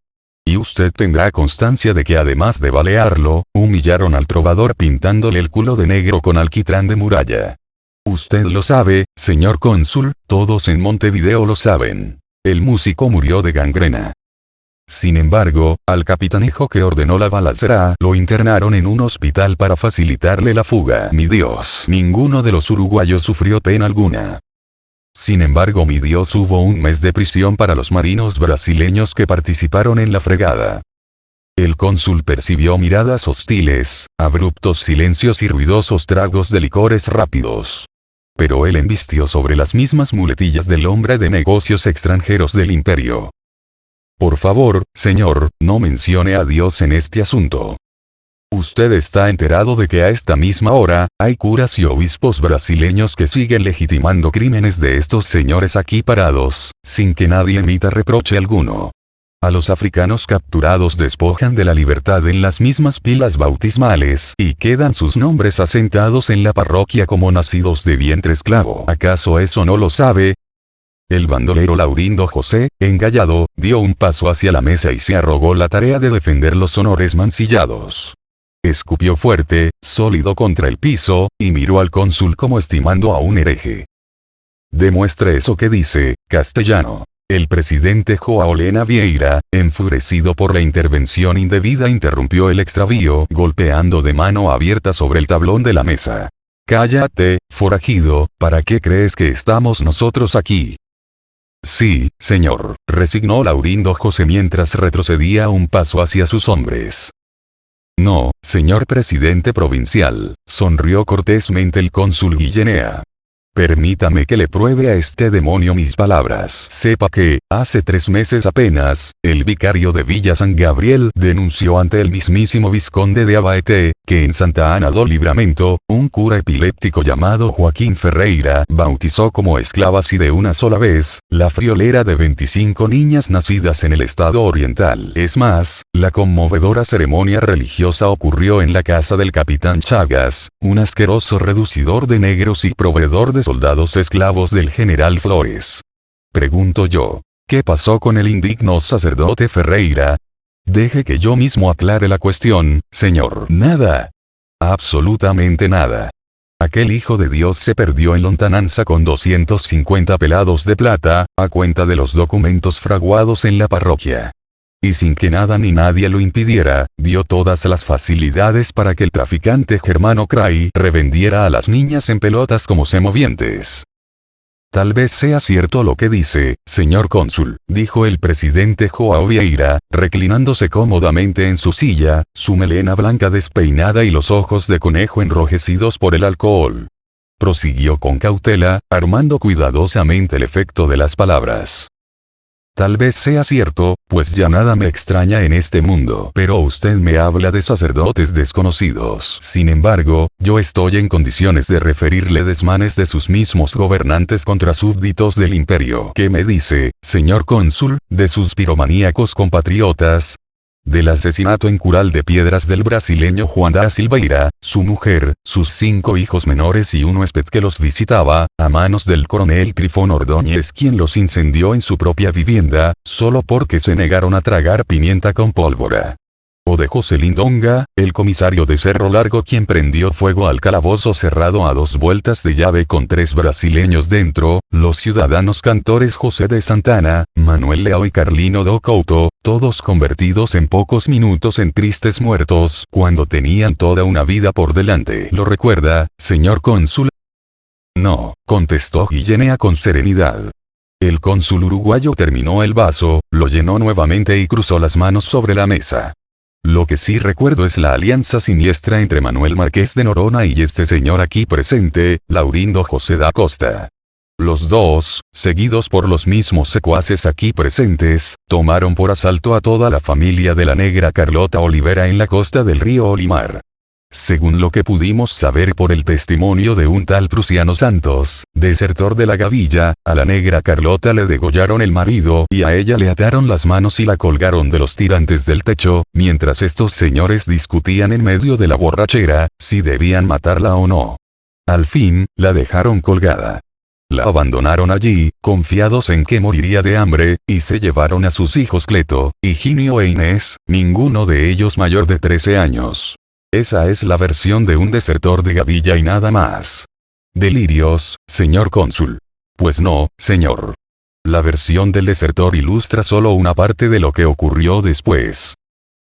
Y usted tendrá constancia de que además de balearlo, humillaron al trovador pintándole el culo de negro con alquitrán de muralla. Usted lo sabe, señor cónsul, todos en Montevideo lo saben. El músico murió de gangrena. Sin embargo, al capitanejo que ordenó la balacera lo internaron en un hospital para facilitarle la fuga. Mi Dios, ninguno de los uruguayos sufrió pena alguna. Sin embargo, mi Dios, hubo un mes de prisión para los marinos brasileños que participaron en la fregada. El cónsul percibió miradas hostiles, abruptos silencios y ruidosos tragos de licores rápidos. Pero él embistió sobre las mismas muletillas del hombre de negocios extranjeros del imperio. Por favor, señor, no mencione a Dios en este asunto. Usted está enterado de que a esta misma hora, hay curas y obispos brasileños que siguen legitimando crímenes de estos señores aquí parados, sin que nadie emita reproche alguno. A los africanos capturados despojan de la libertad en las mismas pilas bautismales y quedan sus nombres asentados en la parroquia como nacidos de vientre esclavo. ¿Acaso eso no lo sabe? El bandolero Laurindo José, engallado, dio un paso hacia la mesa y se arrogó la tarea de defender los honores mancillados. Escupió fuerte, sólido contra el piso, y miró al cónsul como estimando a un hereje. Demuestre eso que dice, castellano. El presidente Juaolena Vieira, enfurecido por la intervención indebida, interrumpió el extravío, golpeando de mano abierta sobre el tablón de la mesa. Cállate, forajido, ¿para qué crees que estamos nosotros aquí? Sí, señor, resignó Laurindo José mientras retrocedía un paso hacia sus hombres. No, señor presidente provincial, sonrió cortésmente el cónsul Guillenea. Permítame que le pruebe a este demonio mis palabras. Sepa que, hace 3 meses apenas, el vicario de Villa San Gabriel denunció ante el mismísimo vizconde de Abaete, que en Santa Ana do Livramento, un cura epiléptico llamado Joaquín Ferreira bautizó como esclavas y de una sola vez, la friolera de 25 niñas nacidas en el estado oriental. Es más, la conmovedora ceremonia religiosa ocurrió en la casa del capitán Chagas, un asqueroso reducidor de negros y proveedor de soldados esclavos del general Flores. Pregunto yo, ¿qué pasó con el indigno sacerdote Ferreira? Deje que yo mismo aclare la cuestión, señor. Nada. Absolutamente nada. Aquel hijo de Dios se perdió en lontananza con 250 pelados de plata, a cuenta de los documentos fraguados en la parroquia. Y sin que nada ni nadie lo impidiera, dio todas las facilidades para que el traficante Germano Cray revendiera a las niñas en pelotas como semovientes. Tal vez sea cierto lo que dice, señor cónsul, dijo el presidente João Vieira, reclinándose cómodamente en su silla, su melena blanca despeinada y los ojos de conejo enrojecidos por el alcohol. Prosiguió con cautela, armando cuidadosamente el efecto de las palabras. Tal vez sea cierto, pues ya nada me extraña en este mundo. Pero usted me habla de sacerdotes desconocidos. Sin embargo, yo estoy en condiciones de referirle desmanes de sus mismos gobernantes contra súbditos del imperio. ¿Qué me dice, señor cónsul, de sus piromaníacos compatriotas? Del asesinato en Cural de Piedras del brasileño Juan da Silveira, su mujer, sus 5 hijos menores y un huésped que los visitaba, a manos del coronel Trifón Ordóñez, quien los incendió en su propia vivienda, solo porque se negaron a tragar pimienta con pólvora. O de José Lindonga, el comisario de Cerro Largo, quien prendió fuego al calabozo cerrado a 2 vueltas de llave con 3 brasileños dentro, los ciudadanos cantores José de Santana, Manuel Leao y Carlino do Couto, todos convertidos en pocos minutos en tristes muertos, cuando tenían toda una vida por delante. ¿Lo recuerda, señor cónsul? No, contestó Guillenea con serenidad. El cónsul uruguayo terminó el vaso, lo llenó nuevamente y cruzó las manos sobre la mesa. Lo que sí recuerdo es la alianza siniestra entre Manuel Marqués de Noronha y este señor aquí presente, Laurindo José da Costa. Los dos, seguidos por los mismos secuaces aquí presentes, tomaron por asalto a toda la familia de la negra Carlota Olivera en la costa del río Olimar. Según lo que pudimos saber por el testimonio de un tal Prusiano Santos, desertor de la gavilla, a la negra Carlota le degollaron el marido y a ella le ataron las manos y la colgaron de los tirantes del techo, mientras estos señores discutían en medio de la borrachera, si debían matarla o no. Al fin, la dejaron colgada. La abandonaron allí, confiados en que moriría de hambre, y se llevaron a sus hijos Cleto, Higinio e Inés, ninguno de ellos mayor de 13 años. Esa es la versión de un desertor de gavilla y nada más. Delirios, señor cónsul. Pues no, señor. La versión del desertor ilustra solo una parte de lo que ocurrió después.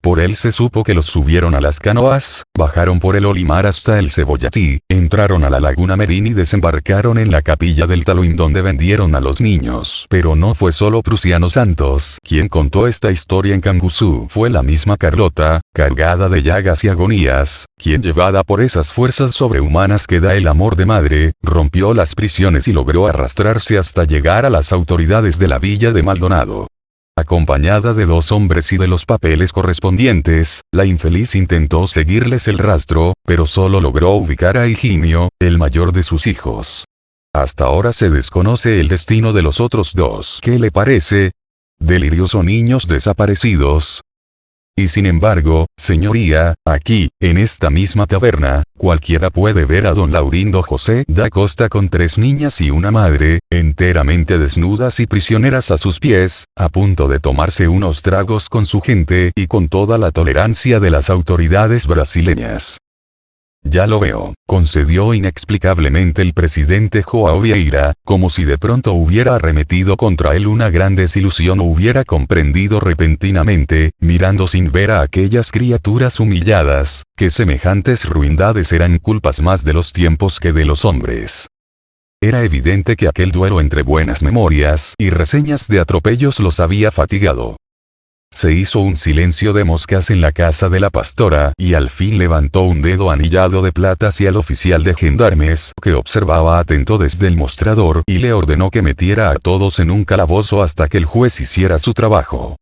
Por él se supo que los subieron a las canoas, bajaron por el Olimar hasta el Cebollatí, entraron a la laguna Merín y desembarcaron en la capilla del Taluim donde vendieron a los niños. Pero no fue solo Prusiano Santos quien contó esta historia en Canguazú. Fue la misma Carlota, cargada de llagas y agonías, quien llevada por esas fuerzas sobrehumanas que da el amor de madre, rompió las prisiones y logró arrastrarse hasta llegar a las autoridades de la villa de Maldonado. Acompañada de 2 hombres y de los papeles correspondientes, la infeliz intentó seguirles el rastro, pero solo logró ubicar a Higinio, el mayor de sus hijos. Hasta ahora se desconoce el destino de los otros 2. ¿Qué le parece? Delirios o niños desaparecidos. Y sin embargo, señoría, aquí, en esta misma taberna, cualquiera puede ver a don Laurindo José da Costa con 3 niñas y una madre, enteramente desnudas y prisioneras a sus pies, a punto de tomarse unos tragos con su gente y con toda la tolerancia de las autoridades brasileñas. Ya lo veo, concedió inexplicablemente el presidente João Vieira, como si de pronto hubiera arremetido contra él una gran desilusión o hubiera comprendido repentinamente, mirando sin ver a aquellas criaturas humilladas, que semejantes ruindades eran culpas más de los tiempos que de los hombres. Era evidente que aquel duelo entre buenas memorias y reseñas de atropellos los había fatigado. Se hizo un silencio de moscas en la casa de la pastora y al fin levantó un dedo anillado de plata hacia el oficial de gendarmes que observaba atento desde el mostrador y le ordenó que metiera a todos en un calabozo hasta que el juez hiciera su trabajo.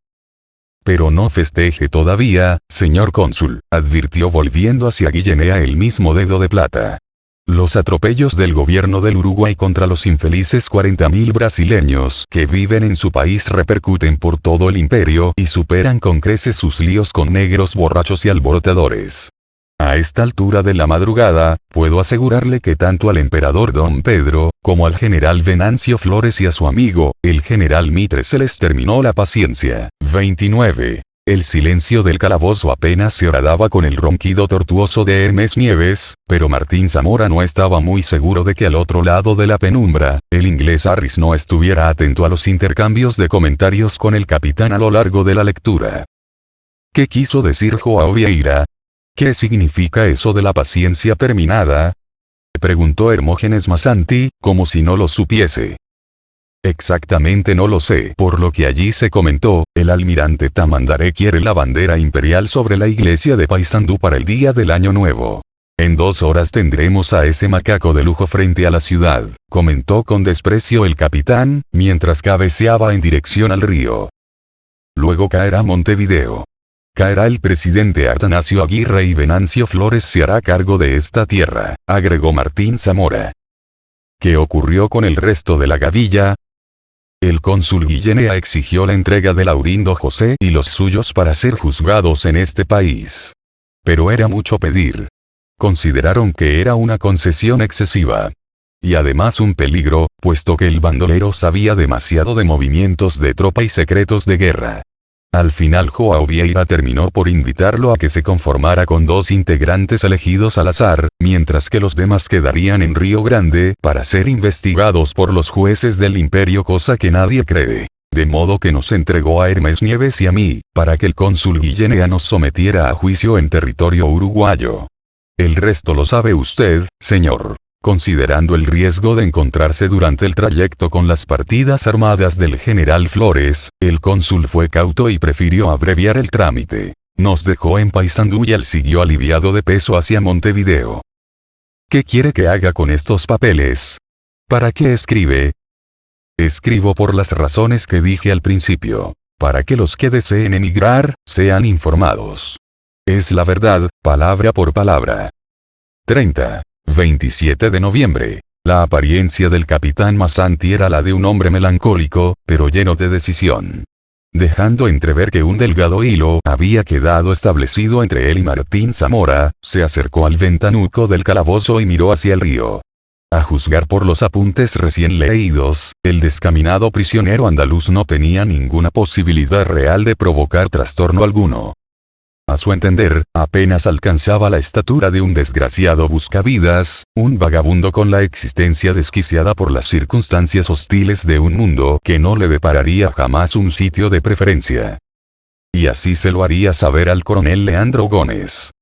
Pero no festeje todavía, señor cónsul, advirtió volviendo hacia Guillenea el mismo dedo de plata. Los atropellos del gobierno del Uruguay contra los infelices 40.000 brasileños que viven en su país repercuten por todo el imperio y superan con creces sus líos con negros borrachos y alborotadores. A esta altura de la madrugada, puedo asegurarle que tanto al emperador don Pedro, como al general Venancio Flores y a su amigo, el general Mitre se les terminó la paciencia. 29. El silencio del calabozo apenas se horadaba con el ronquido tortuoso de Hermes Nieves, pero Martín Zamora no estaba muy seguro de que al otro lado de la penumbra, el inglés Harris no estuviera atento a los intercambios de comentarios con el capitán a lo largo de la lectura. ¿Qué quiso decir Joao Vieira? ¿Qué significa eso de la paciencia terminada? Preguntó Hermógenes Masanti, como si no lo supiese. Exactamente no lo sé, por lo que allí se comentó, el almirante Tamandaré quiere la bandera imperial sobre la iglesia de Paysandú para el día del año nuevo. En 2 horas tendremos a ese macaco de lujo frente a la ciudad, comentó con desprecio el capitán, mientras cabeceaba en dirección al río. Luego caerá Montevideo. Caerá el presidente Atanasio Aguirre y Venancio Flores se hará cargo de esta tierra, agregó Martín Zamora. ¿Qué ocurrió con el resto de la gavilla? El cónsul Guillenea exigió la entrega de Laurindo José y los suyos para ser juzgados en este país. Pero era mucho pedir. Consideraron que era una concesión excesiva. Y además un peligro, puesto que el bandolero sabía demasiado de movimientos de tropa y secretos de guerra. Al final Joao Vieira terminó por invitarlo a que se conformara con 2 integrantes elegidos al azar, mientras que los demás quedarían en Río Grande para ser investigados por los jueces del imperio, cosa que nadie cree. De modo que nos entregó a Hermes Nieves y a mí, para que el cónsul Guillenea nos sometiera a juicio en territorio uruguayo. El resto lo sabe usted, señor. Considerando el riesgo de encontrarse durante el trayecto con las partidas armadas del general Flores, el cónsul fue cauto y prefirió abreviar el trámite. Nos dejó en Paysandú y él siguió aliviado de peso hacia Montevideo. ¿Qué quiere que haga con estos papeles? ¿Para qué escribe? Escribo por las razones que dije al principio, para que los que deseen emigrar, sean informados. Es la verdad, palabra por palabra. 27 de noviembre. La apariencia del capitán Masanti era la de un hombre melancólico, pero lleno de decisión. Dejando entrever que un delgado hilo había quedado establecido entre él y Martín Zamora, se acercó al ventanuco del calabozo y miró hacia el río. A juzgar por los apuntes recién leídos, el descaminado prisionero andaluz no tenía ninguna posibilidad real de provocar trastorno alguno. A su entender, apenas alcanzaba la estatura de un desgraciado buscavidas, un vagabundo con la existencia desquiciada por las circunstancias hostiles de un mundo que no le depararía jamás un sitio de preferencia. Y así se lo haría saber al coronel Leandro Gómez.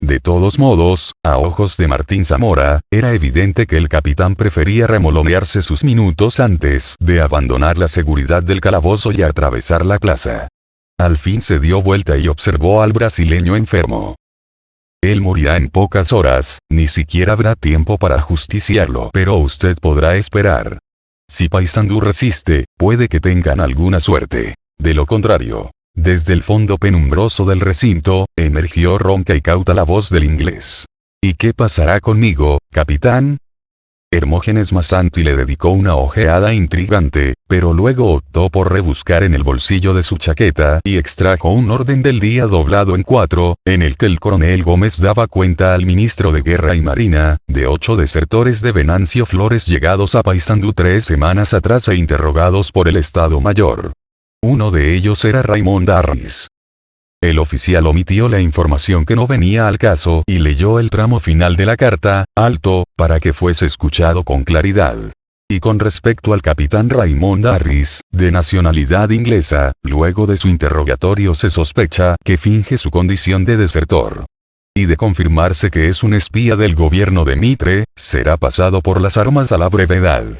De todos modos, a ojos de Martín Zamora, era evidente que el capitán prefería remolonearse sus minutos antes de abandonar la seguridad del calabozo y atravesar la plaza. Al fin se dio vuelta y observó al brasileño enfermo. Él morirá en pocas horas, ni siquiera habrá tiempo para justiciarlo, pero usted podrá esperar. Si Paysandú resiste, puede que tengan alguna suerte. De lo contrario, desde el fondo penumbroso del recinto, emergió ronca y cauta la voz del inglés. ¿Y qué pasará conmigo, capitán? Hermógenes Masanti le dedicó una ojeada intrigante, pero luego optó por rebuscar en el bolsillo de su chaqueta y extrajo un orden del día doblado en 4, en el que el coronel Gómez daba cuenta al ministro de Guerra y Marina, de 8 desertores de Venancio Flores llegados a Paysandú 3 semanas atrás e interrogados por el Estado Mayor. Uno de ellos era Raymond Harris. El oficial omitió la información que no venía al caso y leyó el tramo final de la carta, alto, para que fuese escuchado con claridad. Y con respecto al capitán Raymond Harris, de nacionalidad inglesa, luego de su interrogatorio se sospecha que finge su condición de desertor. Y de confirmarse que es un espía del gobierno de Mitre, será pasado por las armas a la brevedad.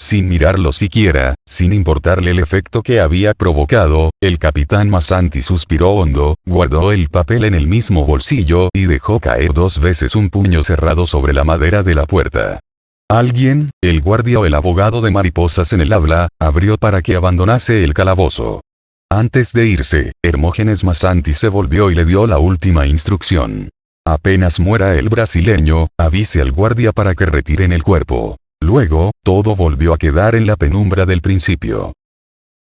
Sin mirarlo siquiera, sin importarle el efecto que había provocado, el capitán Masanti suspiró hondo, guardó el papel en el mismo bolsillo y dejó caer 2 veces un puño cerrado sobre la madera de la puerta. Alguien, el guardia o el abogado de mariposas en el habla, abrió para que abandonase el calabozo. Antes de irse, Hermógenes Masanti se volvió y le dio la última instrucción. Apenas muera el brasileño, avise al guardia para que retiren el cuerpo. Luego, todo volvió a quedar en la penumbra del principio.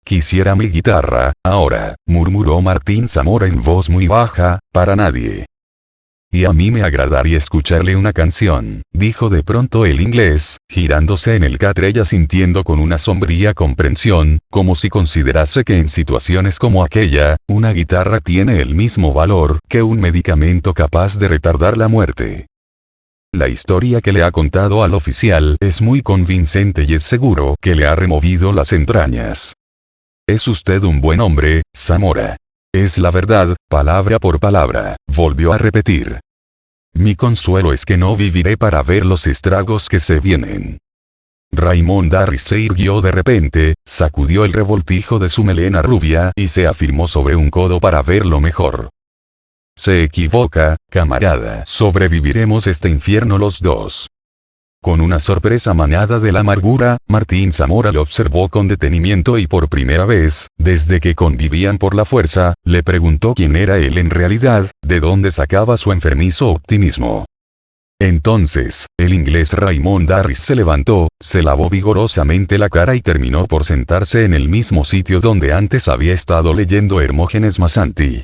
Quisiera mi guitarra, ahora, murmuró Martín Zamora en voz muy baja, para nadie. Y a mí me agradaría escucharle una canción, dijo de pronto el inglés, girándose en el catre y asintiendo con una sombría comprensión, como si considerase que en situaciones como aquella, una guitarra tiene el mismo valor que un medicamento capaz de retardar la muerte. La historia que le ha contado al oficial es muy convincente y es seguro que le ha removido las entrañas. Es usted un buen hombre, Zamora. Es la verdad, palabra por palabra, volvió a repetir. Mi consuelo es que no viviré para ver los estragos que se vienen. Raymond Darris se irguió de repente, sacudió el revoltijo de su melena rubia y se afirmó sobre un codo para verlo mejor. Se equivoca, camarada. Sobreviviremos este infierno los dos. Con una sorpresa manada de la amargura, Martín Zamora lo observó con detenimiento y por primera vez, desde que convivían por la fuerza, le preguntó quién era él en realidad, de dónde sacaba su enfermizo optimismo. Entonces, el inglés Raymond Darris se levantó, se lavó vigorosamente la cara y terminó por sentarse en el mismo sitio donde antes había estado leyendo Hermógenes Masanti.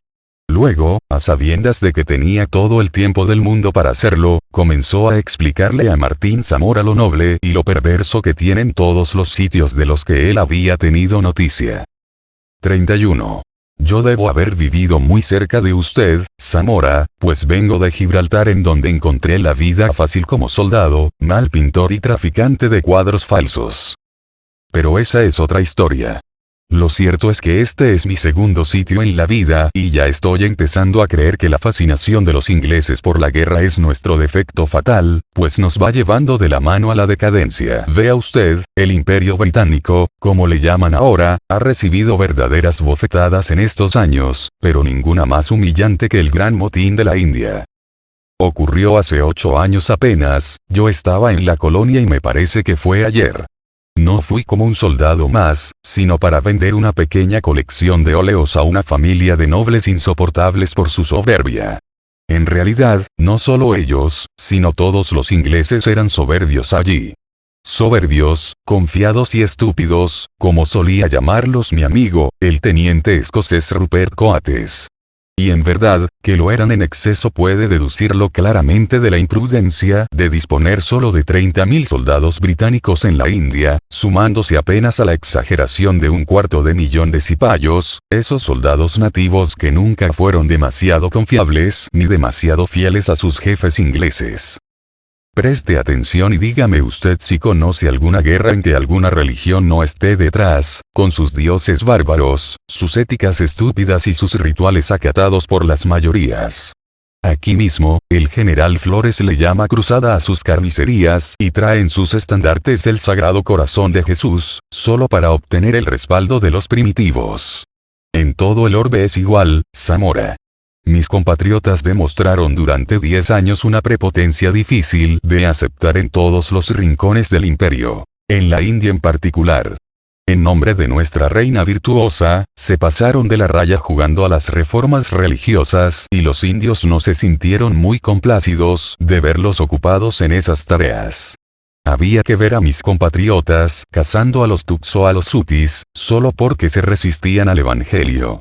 Luego, a sabiendas de que tenía todo el tiempo del mundo para hacerlo, comenzó a explicarle a Martín Zamora lo noble y lo perverso que tienen todos los sitios de los que él había tenido noticia. 31. Yo debo haber vivido muy cerca de usted, Zamora, pues vengo de Gibraltar en donde encontré la vida fácil como soldado, mal pintor y traficante de cuadros falsos. Pero esa es otra historia. Lo cierto es que este es mi segundo sitio en la vida y ya estoy empezando a creer que la fascinación de los ingleses por la guerra es nuestro defecto fatal, pues nos va llevando de la mano a la decadencia. Vea usted, el Imperio Británico, como le llaman ahora, ha recibido verdaderas bofetadas en estos años, pero ninguna más humillante que el gran motín de la India. Ocurrió hace 8 años apenas, yo estaba en la colonia y me parece que fue ayer. No fui como un soldado más, sino para vender una pequeña colección de óleos a una familia de nobles insoportables por su soberbia. En realidad, no solo ellos, sino todos los ingleses eran soberbios allí. Soberbios, confiados y estúpidos, como solía llamarlos mi amigo, el teniente escocés Rupert Coates. Y en verdad, que lo eran en exceso puede deducirlo claramente de la imprudencia de disponer solo de 30.000 soldados británicos en la India, sumándose apenas a la exageración de 250.000 de cipayos, esos soldados nativos que nunca fueron demasiado confiables ni demasiado fieles a sus jefes ingleses. Preste atención y dígame usted si conoce alguna guerra en que alguna religión no esté detrás, con sus dioses bárbaros, sus éticas estúpidas y sus rituales acatados por las mayorías. Aquí mismo, el general Flores le llama cruzada a sus carnicerías y trae en sus estandartes el Sagrado Corazón de Jesús, solo para obtener el respaldo de los primitivos. En todo el orbe es igual, Zamora. Mis compatriotas demostraron durante 10 años una prepotencia difícil de aceptar en todos los rincones del imperio, en la India en particular. En nombre de nuestra reina virtuosa, se pasaron de la raya jugando a las reformas religiosas y los indios no se sintieron muy complacidos de verlos ocupados en esas tareas. Había que ver a mis compatriotas cazando a los tuks o a los sutis, solo porque se resistían al evangelio.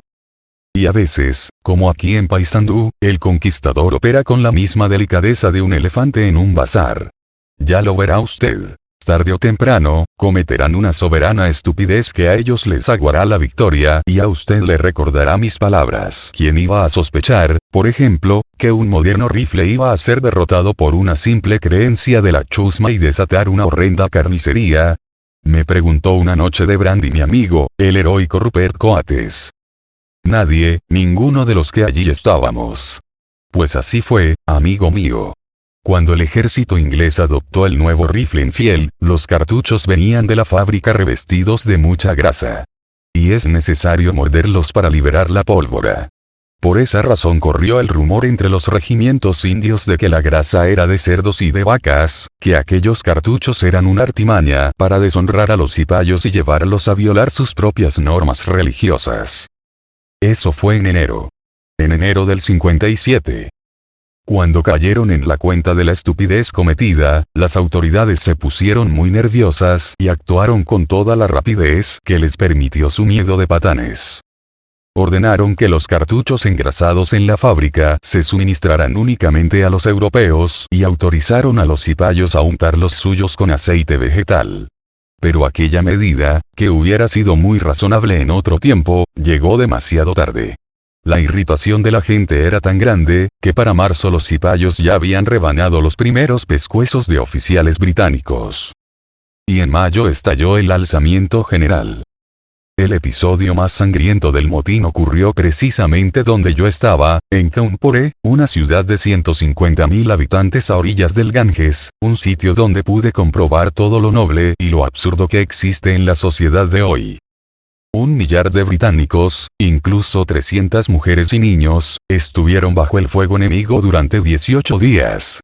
Y a veces, como aquí en Paysandú, el conquistador opera con la misma delicadeza de un elefante en un bazar. Ya lo verá usted. Tarde o temprano, cometerán una soberana estupidez que a ellos les aguará la victoria y a usted le recordará mis palabras. ¿Quién iba a sospechar, por ejemplo, que un moderno rifle iba a ser derrotado por una simple creencia de la chusma y desatar una horrenda carnicería? Me preguntó una noche de brandy mi amigo, el heroico Rupert Coates. Nadie, ninguno de los que allí estábamos. Pues así fue, amigo mío. Cuando el ejército inglés adoptó el nuevo rifle Enfield, los cartuchos venían de la fábrica revestidos de mucha grasa. Y es necesario morderlos para liberar la pólvora. Por esa razón corrió el rumor entre los regimientos indios de que la grasa era de cerdos y de vacas, que aquellos cartuchos eran una artimaña para deshonrar a los cipayos y llevarlos a violar sus propias normas religiosas. Eso fue en enero. En enero del 57. Cuando cayeron en la cuenta de la estupidez cometida, las autoridades se pusieron muy nerviosas y actuaron con toda la rapidez que les permitió su miedo de patanes. ordenaron que los cartuchos engrasados en la fábrica se suministraran únicamente a los europeos y autorizaron a los cipayos a untar los suyos con aceite vegetal. Pero aquella medida, que hubiera sido muy razonable en otro tiempo, llegó demasiado tarde. La irritación de la gente era tan grande, que para marzo los cipayos ya habían rebanado los primeros pescuezos de oficiales británicos. Y en mayo estalló el alzamiento general. El episodio más sangriento del motín ocurrió precisamente donde yo estaba, en Cawnpore, una ciudad de 150.000 habitantes a orillas del Ganges, un sitio donde pude comprobar todo lo noble y lo absurdo que existe en la sociedad de hoy. 1 millar de británicos, incluso 300 mujeres y niños, estuvieron bajo el fuego enemigo durante 18 días.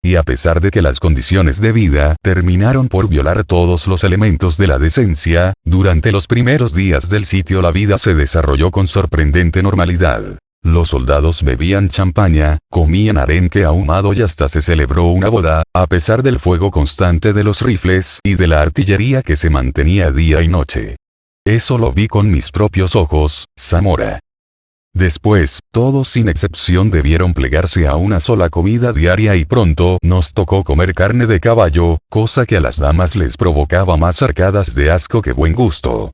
Y a pesar de que las condiciones de vida terminaron por violar todos los elementos de la decencia, durante los primeros días del sitio la vida se desarrolló con sorprendente normalidad. Los soldados bebían champaña, comían arenque ahumado y hasta se celebró una boda, a pesar del fuego constante de los rifles y de la artillería que se mantenía día y noche. Eso lo vi con mis propios ojos, Zamora. Después, todos sin excepción debieron plegarse a una sola comida diaria y pronto nos tocó comer carne de caballo, cosa que a las damas les provocaba más arcadas de asco que buen gusto.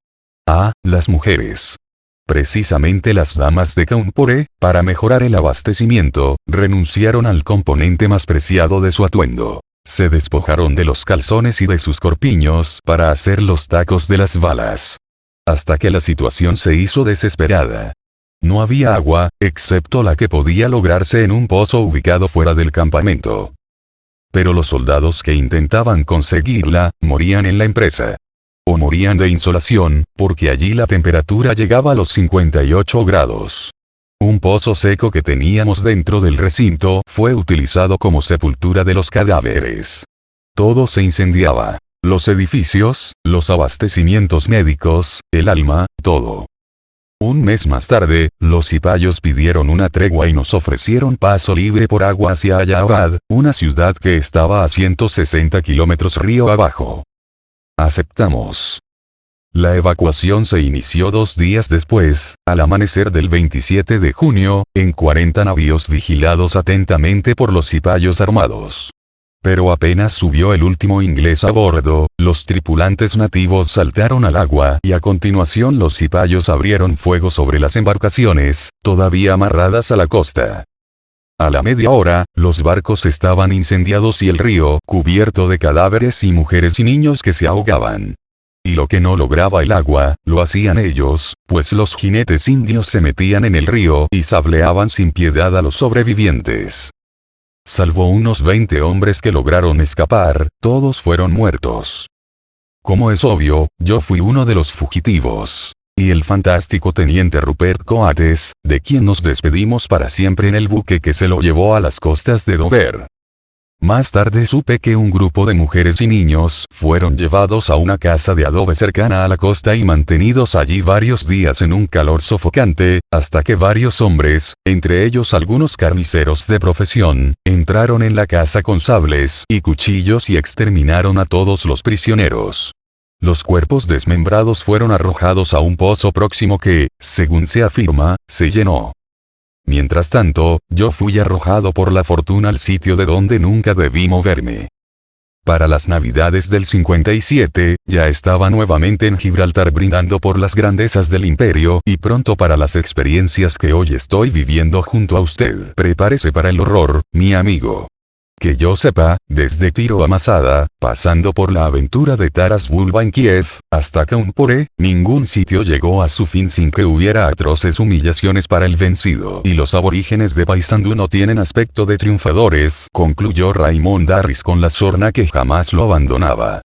Ah, las mujeres. Precisamente las damas de Cawnpore, para mejorar el abastecimiento, renunciaron al componente más preciado de su atuendo. Se despojaron de los calzones y de sus corpiños para hacer los tacos de las balas. Hasta que la situación se hizo desesperada. No había agua, excepto la que podía lograrse en un pozo ubicado fuera del campamento. Pero los soldados que intentaban conseguirla, morían en la empresa. O morían de insolación, porque allí la temperatura llegaba a los 58 grados. Un pozo seco que teníamos dentro del recinto fue utilizado como sepultura de los cadáveres. Todo se incendiaba. Los edificios, los abastecimientos médicos, el alma, todo. 1 mes más tarde, los cipayos pidieron una tregua y nos ofrecieron paso libre por agua hacia Allahabad, una ciudad que estaba a 160 kilómetros río abajo. Aceptamos. La evacuación se inició 2 días después, al amanecer del 27 de junio, en 40 navíos vigilados atentamente por los cipayos armados. Pero apenas subió el último inglés a bordo, los tripulantes nativos saltaron al agua y a continuación los cipayos abrieron fuego sobre las embarcaciones, todavía amarradas a la costa. A la media hora, los barcos estaban incendiados y el río cubierto de cadáveres y mujeres y niños que se ahogaban. Y lo que no lograba el agua, lo hacían ellos, pues los jinetes indios se metían en el río y sableaban sin piedad a los sobrevivientes. Salvo unos 20 hombres que lograron escapar, todos fueron muertos. Como es obvio, yo fui uno de los fugitivos. Y el fantástico teniente Rupert Coates, de quien nos despedimos para siempre en el buque que se lo llevó a las costas de Dover. Más tarde supe que un grupo de mujeres y niños fueron llevados a una casa de adobe cercana a la costa y mantenidos allí varios días en un calor sofocante, hasta que varios hombres, entre ellos algunos carniceros de profesión, entraron en la casa con sables y cuchillos y exterminaron a todos los prisioneros. Los cuerpos desmembrados fueron arrojados a un pozo próximo que, según se afirma, se llenó. Mientras tanto, yo fui arrojado por la fortuna al sitio de donde nunca debí moverme. Para las Navidades del 57, ya estaba nuevamente en Gibraltar brindando por las grandezas del imperio y pronto para las experiencias que hoy estoy viviendo junto a usted. Prepárese para el horror, mi amigo. Que yo sepa, desde Tiro a Masada, pasando por la aventura de Taras Bulba en Kiev, hasta Cawnpore, ningún sitio llegó a su fin sin que hubiera atroces humillaciones para el vencido. Y los aborígenes de Paysandú no tienen aspecto de triunfadores, concluyó Raymond Harris con la sorna que jamás lo abandonaba.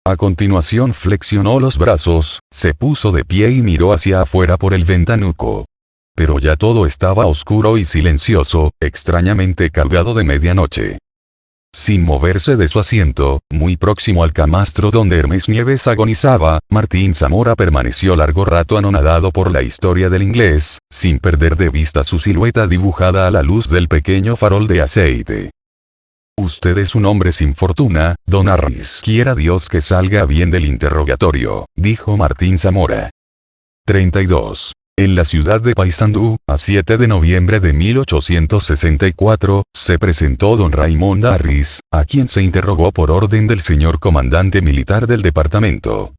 A continuación flexionó los brazos, se puso de pie y miró hacia afuera por el ventanuco. Pero ya todo estaba oscuro y silencioso, extrañamente cargado de medianoche. Sin moverse de su asiento, muy próximo al camastro donde Hermes Nieves agonizaba, Martín Zamora permaneció largo rato anonadado por la historia del inglés, sin perder de vista su silueta dibujada a la luz del pequeño farol de aceite. Usted es un hombre sin fortuna, don Harris. Quiera Dios que salga bien del interrogatorio, dijo Martín Zamora. 32. En la ciudad de Paysandú, a 7 de noviembre de 1864, se presentó don Raymond Harris, a quien se interrogó por orden del señor comandante militar del departamento.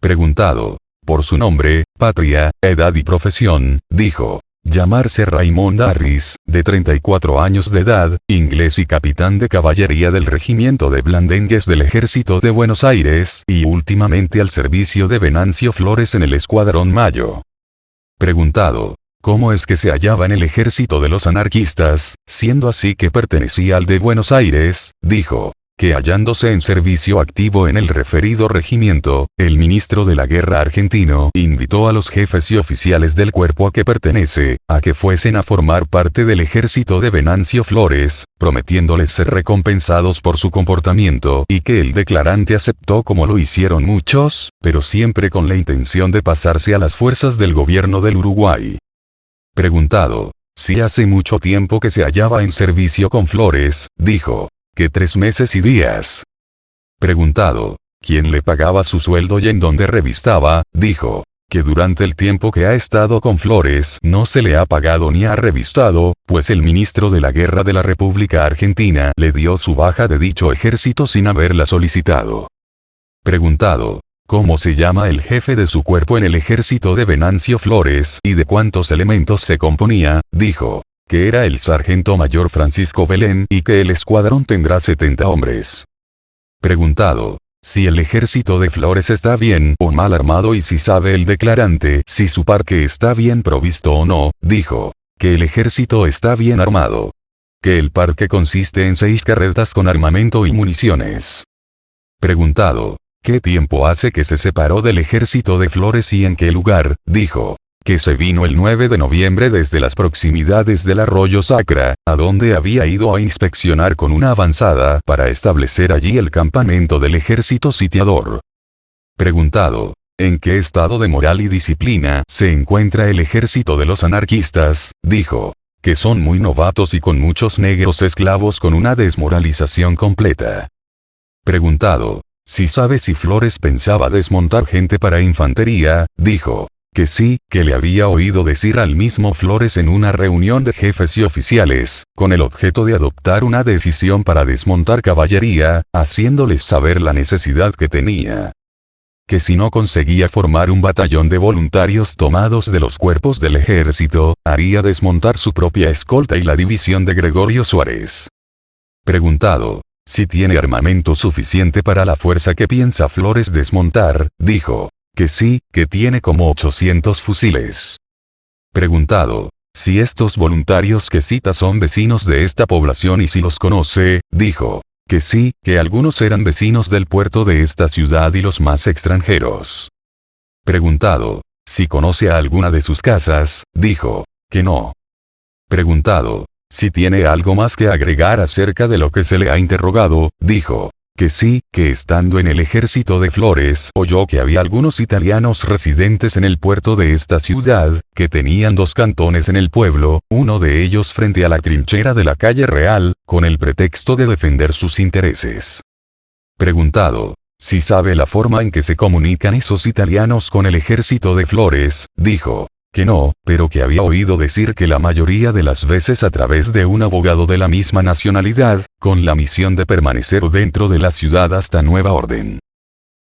Preguntado por su nombre, patria, edad y profesión, dijo llamarse Raymond Harris, de 34 años de edad, inglés y capitán de caballería del regimiento de Blandengues del Ejército de Buenos Aires, y últimamente al servicio de Venancio Flores en el Escuadrón Mayo. Preguntado cómo es que se hallaba en el ejército de los anarquistas, siendo así que pertenecía al de Buenos Aires, dijo que hallándose en servicio activo en el referido regimiento, el ministro de la Guerra argentino invitó a los jefes y oficiales del cuerpo a que pertenece, a que fuesen a formar parte del ejército de Venancio Flores, prometiéndoles ser recompensados por su comportamiento, y que el declarante aceptó como lo hicieron muchos, pero siempre con la intención de pasarse a las fuerzas del gobierno del Uruguay. Preguntado si hace mucho tiempo que se hallaba en servicio con Flores, dijo que 3 meses y días. Preguntado quién le pagaba su sueldo y en dónde revistaba, dijo que durante el tiempo que ha estado con Flores no se le ha pagado ni ha revistado, pues el ministro de la Guerra de la República Argentina le dio su baja de dicho ejército sin haberla solicitado. Preguntado cómo se llama el jefe de su cuerpo en el ejército de Venancio Flores y de cuántos elementos se componía, dijo que era el sargento mayor Francisco Belén y que el escuadrón tendrá 70 hombres. Preguntado si el ejército de Flores está bien o mal armado y si sabe el declarante si su parque está bien provisto o no, dijo que el ejército está bien armado. Que el parque consiste en 6 carretas con armamento y municiones. Preguntado ¿qué tiempo hace que se separó del ejército de Flores y en qué lugar? Dijo que se vino el 9 de noviembre desde las proximidades del arroyo Sacra, a donde había ido a inspeccionar con una avanzada para establecer allí el campamento del ejército sitiador. Preguntado ¿en qué estado de moral y disciplina se encuentra el ejército de los anarquistas? Dijo que son muy novatos y con muchos negros esclavos con una desmoralización completa. Preguntado si sabe si Flores pensaba desmontar gente para infantería, dijo que sí, que le había oído decir al mismo Flores en una reunión de jefes y oficiales, con el objeto de adoptar una decisión para desmontar caballería, haciéndoles saber la necesidad que tenía. Que si no conseguía formar un batallón de voluntarios tomados de los cuerpos del ejército, haría desmontar su propia escolta y la división de Gregorio Suárez. Preguntado si tiene armamento suficiente para la fuerza que piensa Flores desmontar, dijo que sí, que tiene como 800 fusiles. Preguntado si estos voluntarios que cita son vecinos de esta población y si los conoce, dijo que sí, que algunos eran vecinos del puerto de esta ciudad y los más extranjeros. Preguntado si conoce a alguna de sus casas, dijo que no. Preguntado si tiene algo más que agregar acerca de lo que se le ha interrogado, dijo que sí, que estando en el ejército de Flores oyó que había algunos italianos residentes en el puerto de esta ciudad, que tenían 2 cantones en el pueblo, uno de ellos frente a la trinchera de la calle Real, con el pretexto de defender sus intereses. Preguntado si sabe la forma en que se comunican esos italianos con el ejército de Flores, dijo que no, pero que había oído decir que la mayoría de las veces a través de un abogado de la misma nacionalidad, con la misión de permanecer dentro de la ciudad hasta nueva orden.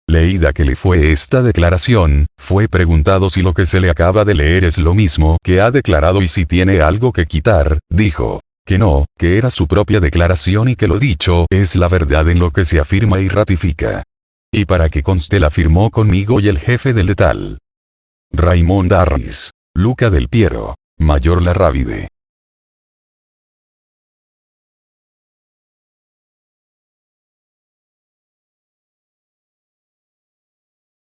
Leída que le fue esta declaración, fue preguntado si lo que se le acaba de leer es lo mismo que ha declarado y si tiene algo que quitar, dijo que no, que era su propia declaración y que lo dicho es la verdad en lo que se afirma y ratifica. Y para que conste la firmó conmigo y el jefe del de tal. Raymond Harris. Luca del Piero. Mayor Larrávide.